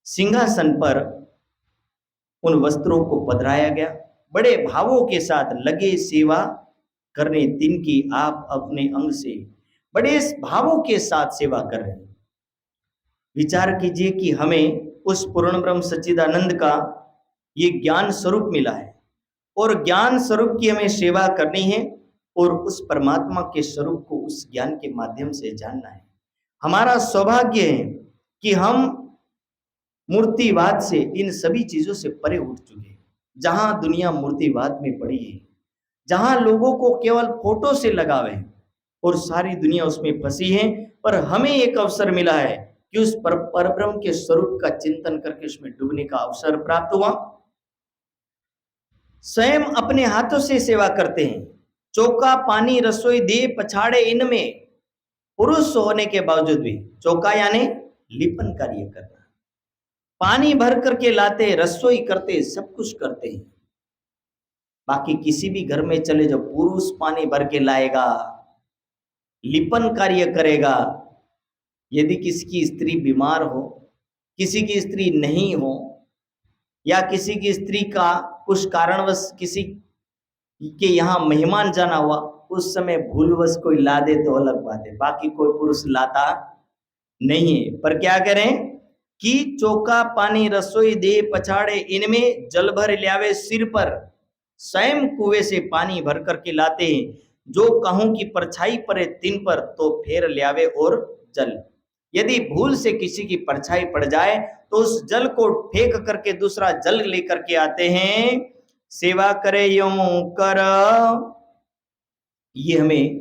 सिंहासन पर उन वस्त्रों को पधराया गया। बड़े भावों के साथ लगे सेवा करने, तिनकी आप अपने अंग से बड़े भावों के साथ सेवा कर रहे हैं। विचार कीजिए कि हमें उस पूर्ण ब्रह्म सच्चिदानंद का ये ज्ञान स्वरूप मिला है, और ज्ञान स्वरूप की हमें सेवा करनी है। और उस परमात्मा के स्वरूप को उस ज्ञान के माध्यम से जानना है। हमारा सौभाग्य है कि हम मूर्तिवाद से, इन सभी चीजों से परे उठ चुके हैं। जहां दुनिया मूर्तिवाद में पड़ी है, जहां लोगों को केवल फोटो से लगाव है और सारी दुनिया उसमें फंसी है, पर हमें एक अवसर मिला है कि उस परब्रह्म के स्वरूप का चिंतन करके उसमें डूबने का अवसर प्राप्त हुआ। स्वयं अपने हाथों से सेवा करते हैं। चौका पानी रसोई दे पछाड़े इनमें, पुरुष होने के बावजूद भी, चौका यानी लिपन कार्य करना, पानी भर करके लाते, रसोई करते, सब कुछ करते हैं। बाकी किसी भी घर में चले जाओ, पुरुष पानी भर के लाएगा, लिपन कार्य करेगा। यदि किसी की स्त्री बीमार हो, किसी की स्त्री नहीं हो, या किसी की स्त्री का कुछ कारणवश किसी के यहाँ मेहमान जाना हुआ, उस समय भूलवश कोई ला दे तो अलग बात है, बाकी कोई पुरुष लाता नहीं है। पर क्या करें कि चौका पानी रसोई दे पछाड़े इनमें, जल भर ल्यावे सिर पर, स्वयं कुएं से पानी भर करके लाते हैं। जो कहूं की परछाई पड़े तिन पर, तो फेर ल्यावे और जल। यदि भूल से किसी की परछाई पड़ जाए तो उस जल को फेंक करके दूसरा जल लेकर के आते हैं। सेवा करे यूं कर, ये हमें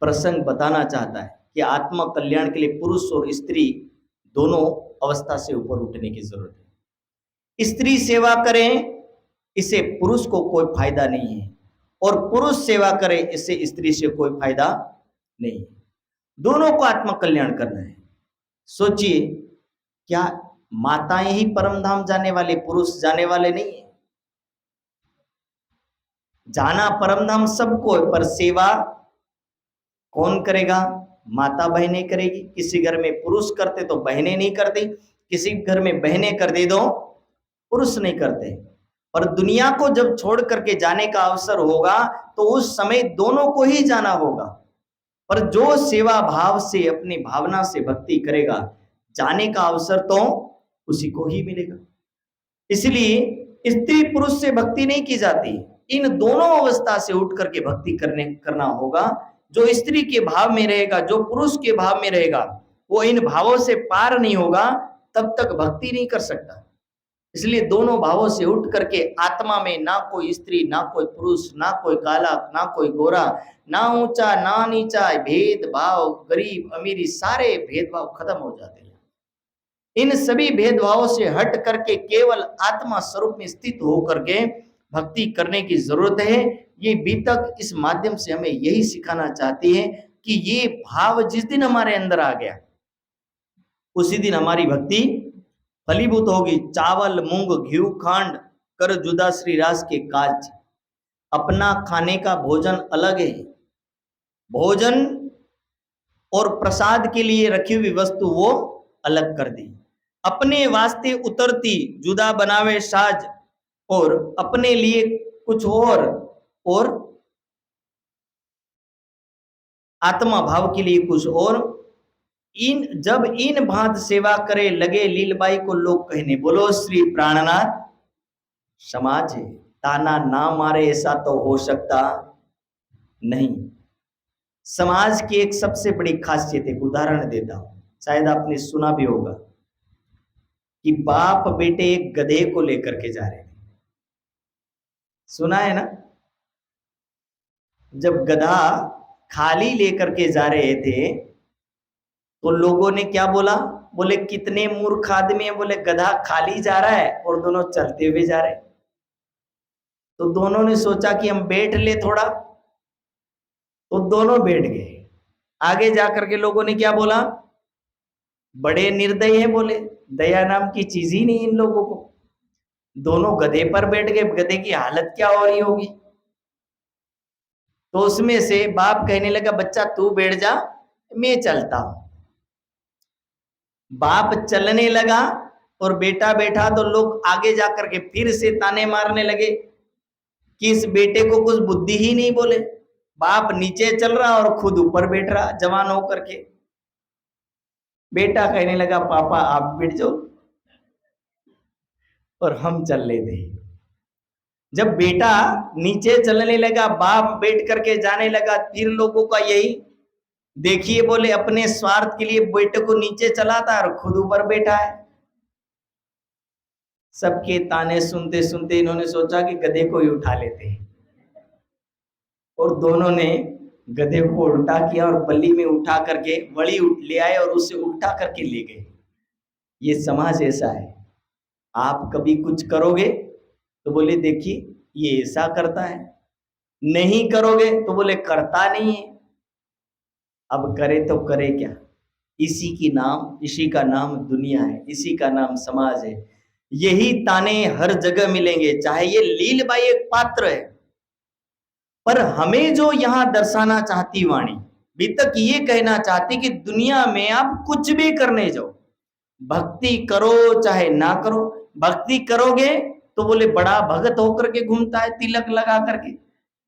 प्रसंग बताना चाहता है कि आत्मा कल्याण के लिए पुरुष और स्त्री दोनों अवस्था से ऊपर उठने की जरूरत है। स्त्री सेवा करें, इससे पुरुष को कोई फायदा नहीं है, और पुरुष सेवा करे, इससे स्त्री से कोई फायदा नहीं है। दोनों को आत्मा कल्याण करना है। सोचिए, क्या माताएं ही परम धाम जाने वाले, पुरुष जाने वाले नहीं है? जाना परम धाम सबको है, पर सेवा कौन करेगा? माता बहनें करेगी। किसी घर में पुरुष करते तो बहनें नहीं करती, किसी घर में बहनें कर दे दो, पुरुष नहीं करते। पर दुनिया को जब छोड़ करके जाने का अवसर होगा तो उस समय दोनों को ही जाना होगा। पर जो सेवा भाव से, अपनी भावना से भक्ति करेगा, जाने का अवसर तो उसी को ही मिलेगा। इसलिए स्त्री पुरुष से भक्ति नहीं की जाती, इन दोनों अवस्था से उठ करके भक्ति करना होगा। जो स्त्री के भाव में रहेगा, जो पुरुष के भाव में रहेगा, वो इन भावों से पार नहीं होगा, तब तक भक्ति नहीं कर सकता। इसलिए दोनों भावों से उठ करके आत्मा में ना कोई स्त्री, ना कोई पुरुष, ना कोई काला, ना कोई गोरा, ना ऊंचा ना नीचा, भेदभाव, गरीब अमीरी, सारे भेदभाव खत्म हो जाते हैं। इन सभी भेदभावों से हट करके केवल आत्मा स्वरूप में स्थित होकर के भक्ति करने की जरूरत है। ये बीतक इस माध्यम से हमें यही सिखाना चाहती है कि ये भाव जिस दिन हमारे अंदर आ गया, उसी दिन हमारी भक्ति फलीभूत होगी। चावल मूंग घी खांड कर जुदा श्री रास के काज, अपना खाने का भोजन अलग है, भोजन और प्रसाद के लिए रखी हुई वस्तु वो अलग कर दी। अपने वास्ते उतरती जुदा बनावे साज, और अपने लिए कुछ और आत्मा भाव के लिए कुछ और। जब इन भांत सेवा करे लगे लीलबाई को लोग कहने, बोलो श्री प्राणनाथ। समाज है, ताना ना मारे ऐसा तो हो सकता नहीं। समाज की एक सबसे बड़ी खासियत, एक उदाहरण देता हूं, शायद आपने सुना भी होगा कि बाप बेटे एक गधे को लेकर के जा रहे थे। सुना है ना? जब गधा खाली लेकर के जा रहे थे तो लोगों ने क्या बोला? बोले कितने मूर्ख आदमी है, बोले गधा खाली जा रहा है और दोनों चलते हुए जा रहे। तो दोनों ने सोचा कि हम बैठ ले थोड़ा, तो दोनों बैठ गए। आगे जाकर के लोगों ने क्या बोला? बड़े निर्दयी हैं, बोले दया नाम की चीज ही नहीं इन लोगों को। दोनों गधे पर बैठ गए, गधे की हालत क्या हो रही होगी। तो उसमें से बाप कहने लगा, बच्चा तू बैठ जा, मैं चलता हूं। बाप चलने लगा और बेटा बैठा, तो लोग आगे जाकर के फिर से ताने मारने लगे कि इस बेटे को कुछ बुद्धि ही नहीं। बोले बाप नीचे चल रहा और खुद ऊपर बैठ रहा जवान होकर के। बेटा कहने लगा, पापा आप बैठ जाओ और हम चल लेते हैं। जब बेटा नीचे चलने लगा, बाप बैठ करके जाने लगा, फिर लोगों का यही देखिए, बोले अपने स्वार्थ के लिए बेटे को नीचे चलाता और खुद ऊपर बैठा है। सबके ताने सुनते सुनते इन्होंने सोचा कि गधे को ही उठा लेते हैं, और दोनों ने गधे को उल्टा किया और बल्ली में उठा करके वड़ी ले आए और उसे उल्टा करके ले गए। ये समाज ऐसा है, आप कभी कुछ करोगे तो बोले देखिए ये ऐसा करता है, नहीं करोगे तो बोले करता नहीं है। अब करे तो करे क्या, इसी का नाम दुनिया है, इसी का नाम समाज है। यही ताने हर जगह मिलेंगे, चाहे ये लीलबाई एक पात्र है, पर हमें जो यहां दर्शाना चाहती वाणी अभी तक ये कहना चाहती कि दुनिया में आप कुछ भी करने जाओ, भक्ति करो चाहे ना करो, भक्ति करोगे तो बोले बड़ा भगत होकर के घूमता है तिलक लगा करके,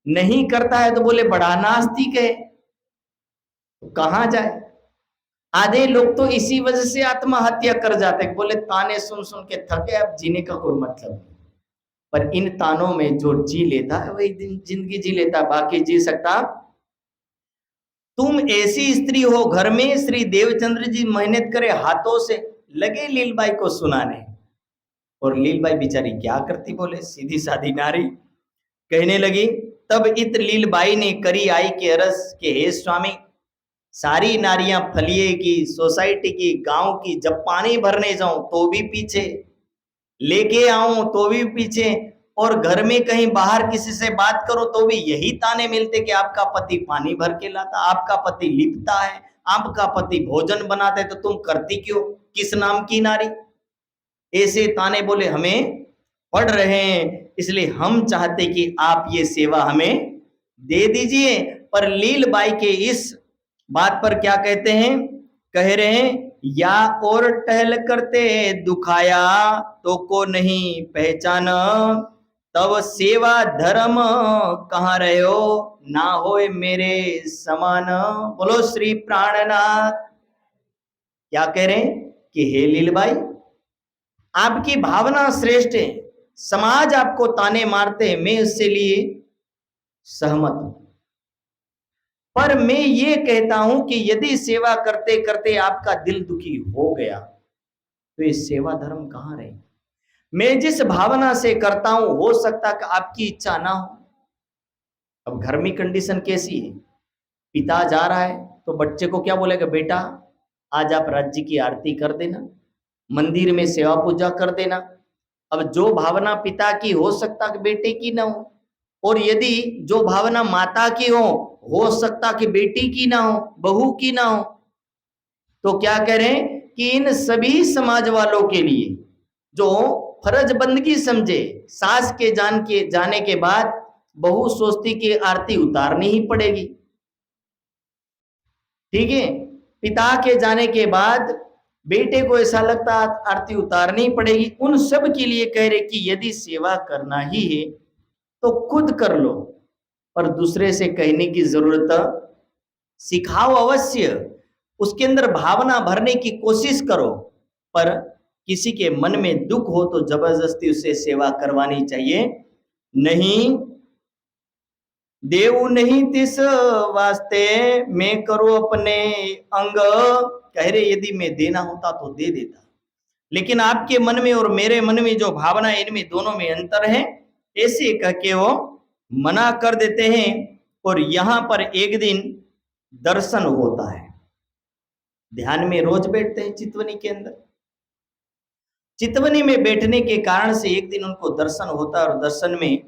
नहीं करता है तो बोले बड़ा नास्तिक है। तो कहां जाए? आधे लोग तो इसी वजह से आत्महत्या कर जाते हैं, बोले ताने सुन सुन के थके, अब जीने का कोई मतलब नहीं। पर इन तानों में जो जी लेता है वही जिंदगी जी लेता, बाकी जी सकता। तुम ऐसी स्त्री हो घर में, श्री देवचंद्र जी मेहनत करे हाथों से, लगे लीलबाई को सुनाने, और लीलबाई बेचारी क्या करती, बोले सीधी सादी नारी। कहने लगी तब इत लीलबाई ने करी आई के अरस के हे स्वामी, सारी नारियां फलिए की, सोसाइटी की, गांव की, जब पानी भरने जाऊं तो भी पीछे, लेके आऊं तो भी पीछे, और घर में कहीं बाहर किसी से बात करो तो भी यही ताने मिलते कि आपका पति पानी भर के लाता, आपका पति लिपता है, आपका पति भोजन बनाते, तो तुम करती क्यों, किस नाम की नारी। ऐसे ताने बोले हमें पड़ रहे हैं, इसलिए हम चाहते कि आप ये सेवा हमें दे दीजिए। पर लीलबाई के इस बात पर क्या कहते हैं, कह रहे हैं या और टहल करते दुखाया तो को नहीं पहचाना, तब सेवा धर्म कहाँ रहे हो, ना होए मेरे समान। बोलो श्री प्राणनाथ। क्या कह रहे हैं कि हे लीलबाई, आपकी भावना श्रेष्ठ है, समाज आपको ताने मारते हैं, मैं उससे लिए सहमत हूं, पर मैं ये कहता हूं कि यदि सेवा करते करते आपका दिल दुखी हो गया तो ये सेवा धर्म कहां रहे। मैं जिस भावना से करता हूं हो सकता कि आपकी इच्छा ना हो। अब घर में कंडीशन कैसी है, पिता जा रहा है तो बच्चे को क्या बोलेगा, बेटा आज आप राज्य की आरती कर देना, मंदिर में सेवा पूजा कर देना। अब जो भावना पिता की हो सकता कि बेटे की ना हो, और यदि जो भावना माता की हो सकता कि बेटी की ना हो, बहू की ना हो। तो क्या कह रहे हैं कि इन सभी समाज वालों के लिए जो फर्ज बंदगी समझे, सास के जाने के बाद बहू सोचती कि आरती उतारनी ही पड़ेगी, ठीक है, पिता के जाने के बाद बेटे को ऐसा लगता आरती उतारनी पड़ेगी। उन सब के लिए कह रहे कि यदि सेवा करना ही है तो खुद कर लो, पर दूसरे से कहने की जरूरत सिखाओ अवश्य, उसके अंदर भावना भरने की कोशिश करो, पर किसी के मन में दुख हो तो जबरदस्ती उससे सेवा करवानी चाहिए नहीं। देव नहीं तिस वास्ते मैं करो अपने अंग, कह रहे यदि मैं देना होता तो दे देता, लेकिन आपके मन में और मेरे मन में जो भावना है इनमें दोनों में अंतर है, ऐसे कह के वो मना कर देते हैं। और यहां पर एक दिन दर्शन होता है, ध्यान में रोज बैठते हैं चितवनी के अंदर, चितवनी में बैठने के कारण से एक दिन उनको दर्शन होता है, और दर्शन में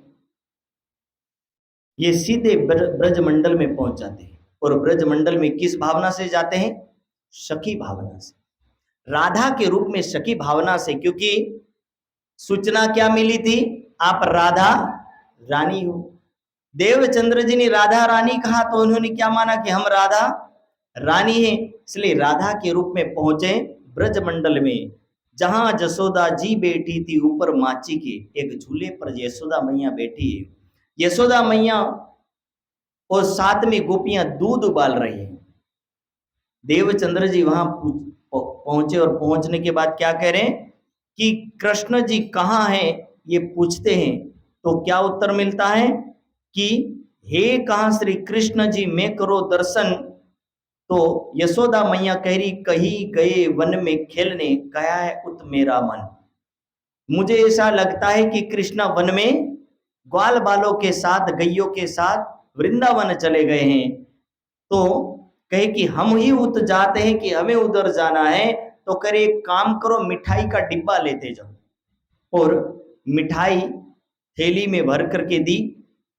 ये सीधे ब्रज मंडल में पहुंच जाते हैं। और ब्रज मंडल में किस भावना से जाते हैं, सखी भावना से, राधा के रूप में सखी भावना से, क्योंकि सूचना क्या मिली थी, आप राधा रानी हो। देवचंद्र जी ने राधा रानी कहा तो उन्होंने क्या माना कि हम राधा रानी हैं, इसलिए राधा के रूप में पहुंचे ब्रज मंडल में, जहां जसोदा जी बैठी थी ऊपर माची के एक झूले पर, यशोदा मैया बैठी है। यशोदा मैया और साथ में गोपियां दूध उबाल रही हैं। देवचंद्र जी वहां पहुंचे, और पहुंचने के बाद क्या कह रहे हैं कि कृष्ण जी कहाँ हैं ये पूछते हैं। तो क्या उत्तर मिलता है कि हे कहा श्री कृष्ण जी मैं करो दर्शन। तो यशोदा मैया कह रही कही गए वन में खेलने गया है उत मेरा मन। मुझे ऐसा लगता है कि कृष्णा वन में ग्वाल बालों के साथ गैयों के साथ वृंदावन चले गए हैं। तो कहे कि हम ही उत जाते हैं कि हमें उधर जाना है, तो करे एक काम करो मिठाई का डिब्बा लेते जाओ। और मिठाई थैली में भर करके दी।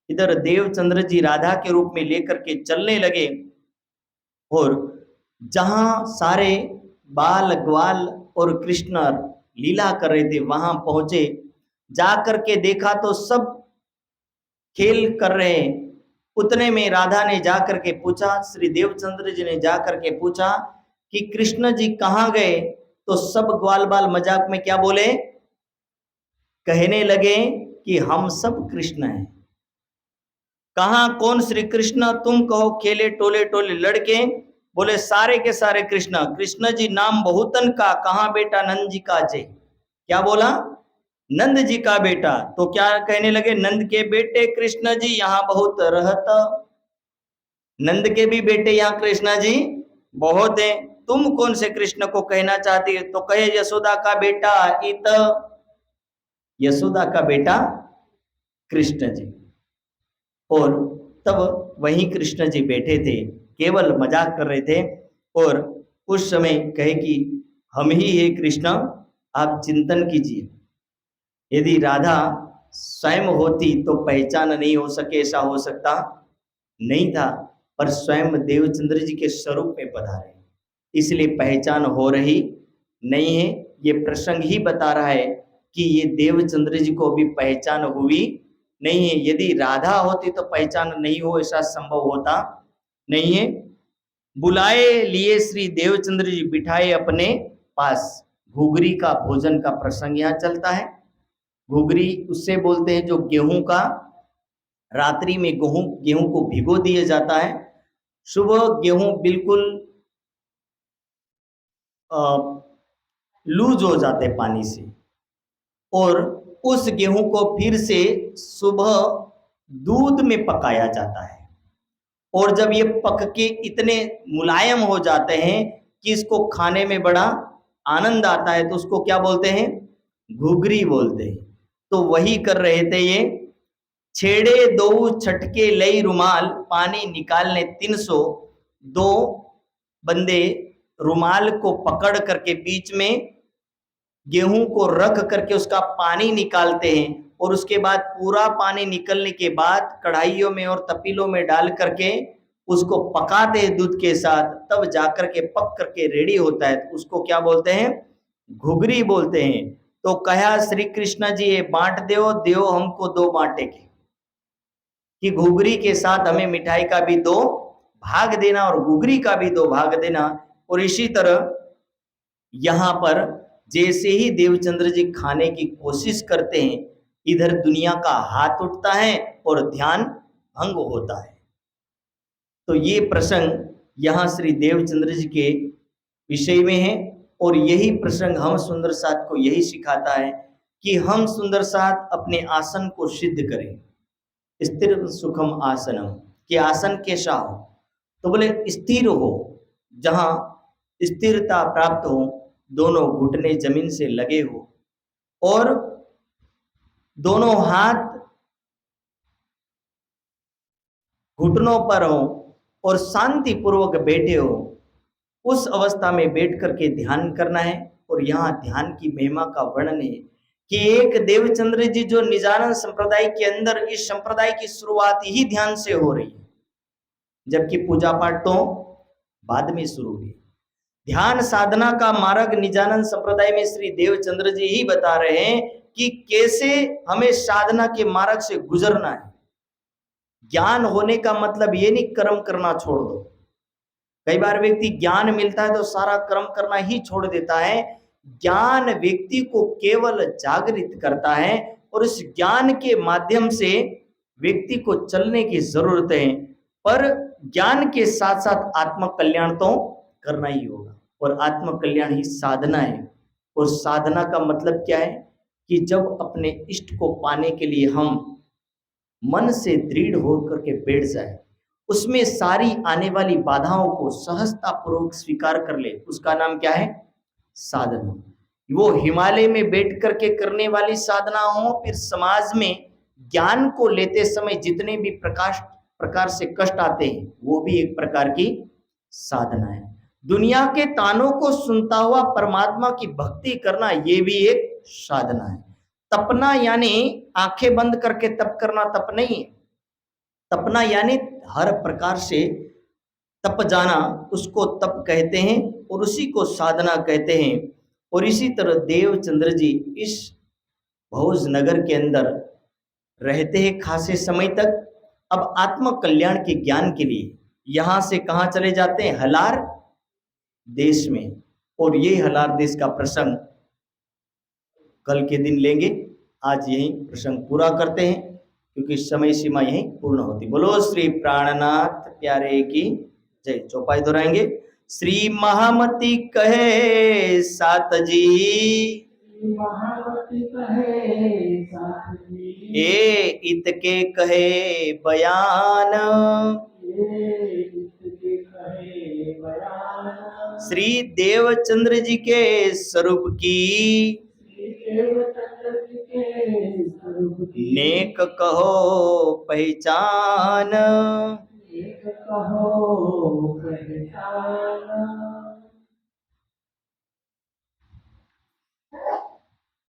इधर देवचंद्र जी राधा के रूप में लेकर के चलने लगे और जहां सारे बाल ग्वाल और कृष्ण लीला कर रहे थे वहां पहुंचे। जाकर के देखा तो सब खेल कर रहे हैं। उतने में राधा ने जाकर के पूछा, श्री देवचंद्र जी ने जाकर के पूछा कि कृष्ण जी कहाँ गए। तो सब ग्वाल बाल मजाक में क्या बोले, कहने लगे कि हम सब कृष्ण हैं। कहाँ कौन श्री कृष्ण, तुम कहो खेले टोले टोले लड़के। बोले सारे के सारे कृष्ण। कृष्ण जी नाम बहुतन का, कहाँ बेटा नंद जी का जय। क्या बोला, नंद जी का बेटा। तो क्या कहने लगे, नंद के बेटे कृष्ण जी यहाँ बहुत रहता। नंद के भी बेटे यहाँ कृष्ण जी बहुत है। तुम कौन से कृष्ण को कहना चाहती है। तो कहे यशोदा का बेटा इत, यशोदा का बेटा कृष्ण जी। और तब वहीं कृष्ण जी बैठे थे, केवल मजाक कर रहे थे। और उस समय कहे कि हम ही है कृष्ण, आप चिंतन कीजिए। यदि राधा स्वयं होती तो पहचान नहीं हो सके, ऐसा हो सकता नहीं था। पर स्वयं देवचंद्र जी के स्वरूप में पधारे, इसलिए पहचान हो रही नहीं है। ये प्रसंग ही बता रहा है कि ये देवचंद्र जी को भी पहचान हुई नहीं है। यदि राधा होती तो पहचान नहीं हो, ऐसा संभव होता नहीं है। बुलाए लिए श्री देवचंद्र जी बिठाए अपने पास। घुघरी का भोजन का प्रसंग यहाँ चलता है। घुघरी उससे बोलते हैं जो गेहूं का रात्रि में गेहूं को भिगो दिया जाता है। सुबह गेहूं बिल्कुल लूज हो जाते पानी से, और उस गेहूं को फिर से सुबह दूध में पकाया जाता है। और जब ये पक के इतने मुलायम हो जाते हैं कि इसको खाने में बड़ा आनंद आता है, तो उसको क्या बोलते हैं, घुघरी बोलते हैं। तो वही कर रहे थे ये। छेड़े दो छटके लई रुमाल, पानी निकालने 300। दो बंदे रुमाल को पकड़ करके बीच में गेहूं को रख करके उसका पानी निकालते हैं। और उसके बाद पूरा पानी निकलने के बाद कढ़ाइयों में और तपीलों में डाल करके उसको पकाते हैं दूध के साथ, तब जाकर के पक करके रेडी होता है। तो उसको क्या बोलते हैं, घुघरी बोलते हैं। तो कहा श्री कृष्ण जी ये बांट देओ हमको 2 बांटे के, कि घुघरी के साथ हमें मिठाई का भी 2 भाग देना और घुघरी का भी 2 भाग देना। और इसी तरह यहां पर जैसे ही देवचंद्र जी खाने की कोशिश करते हैं, इधर दुनिया का हाथ उठता है और ध्यान भंग होता है। तो ये प्रसंग यहाँ श्री देवचंद्र जी के विषय में है। और यही प्रसंग हम सुंदर साथ को यही सिखाता है कि हम सुंदर साथ अपने आसन को सिद्ध करें। स्थिर सुखम आसनम, कि आसन कैसा हो, तो बोले स्थिर हो, जहां स्थिरता प्राप्त हो, दोनों घुटने जमीन से लगे हो और दोनों हाथ घुटनों पर हो और शांति पूर्वक बैठे हो। उस अवस्था में बैठ करके ध्यान करना है। और यहाँ ध्यान की महिमा का वर्णन है कि एक देवचंद्र जी जो निजानंद संप्रदाय के अंदर, इस संप्रदाय की शुरुआत ही ध्यान से हो रही है, जबकि पूजा पाठ तो बाद में शुरू हुई। ध्यान साधना का मार्ग निजानंद संप्रदाय में श्री देवचंद्र जी ही बता रहे हैं कि कैसे हमें साधना के मार्ग से गुजरना है। ज्ञान होने का मतलब ये नहीं कर्म करना छोड़ दो। कई बार व्यक्ति ज्ञान मिलता है तो सारा कर्म करना ही छोड़ देता है। ज्ञान व्यक्ति को केवल जागृत करता है और इस ज्ञान के माध्यम से व्यक्ति को चलने की जरूरत है। पर ज्ञान के साथ साथ आत्म कल्याण तो करना ही होगा, और आत्म कल्याण ही साधना है। और साधना का मतलब क्या है कि जब अपने इष्ट को पाने के लिए हम मन से दृढ़ होकर के बैठ जाए, उसमें सारी आने वाली बाधाओं को सहजता पूर्वक स्वीकार कर ले, उसका नाम क्या है? साधना। वो हिमालय में बैठ करके करने वाली साधना हो, फिर समाज में ज्ञान को लेते समय जितने भी प्रकार से कष्ट आते हैं, वो भी एक प्रकार की साधना है। दुनिया के तानों को सुनता हुआ परमात्मा की भक्ति करना, ये भी एक साधना है। तपना यानी आंखें बंद करके तप करना तप नहीं है। तपना यानी हर प्रकार से तप जाना, उसको तप कहते हैं और उसी को साधना कहते हैं। और इसी तरह देवचंद्र जी इस भोज नगर के अंदर रहते हैं खासे समय तक। अब आत्म कल्याण के ज्ञान के लिए यहां से कहां चले जाते हैं? हलार देश में। और ये हलार देश का प्रसंग कल के दिन लेंगे। आज यही प्रसंग पूरा करते हैं, क्योंकि समय सीमा यहीं पूर्ण होती। बोलो श्री प्राणनाथ प्यारे की जय। चौपाई दोहराएंगे। श्री महामती कहे सात जी, महामती कहे साथ जी, ए इत के कहे बयान, ये इसके कहे बयान। श्री देवचंद्र जी के स्वरूप की श्री देवचंद्र जी के स्वरूप की नेक कहो पहचान। एक कहो पहचान।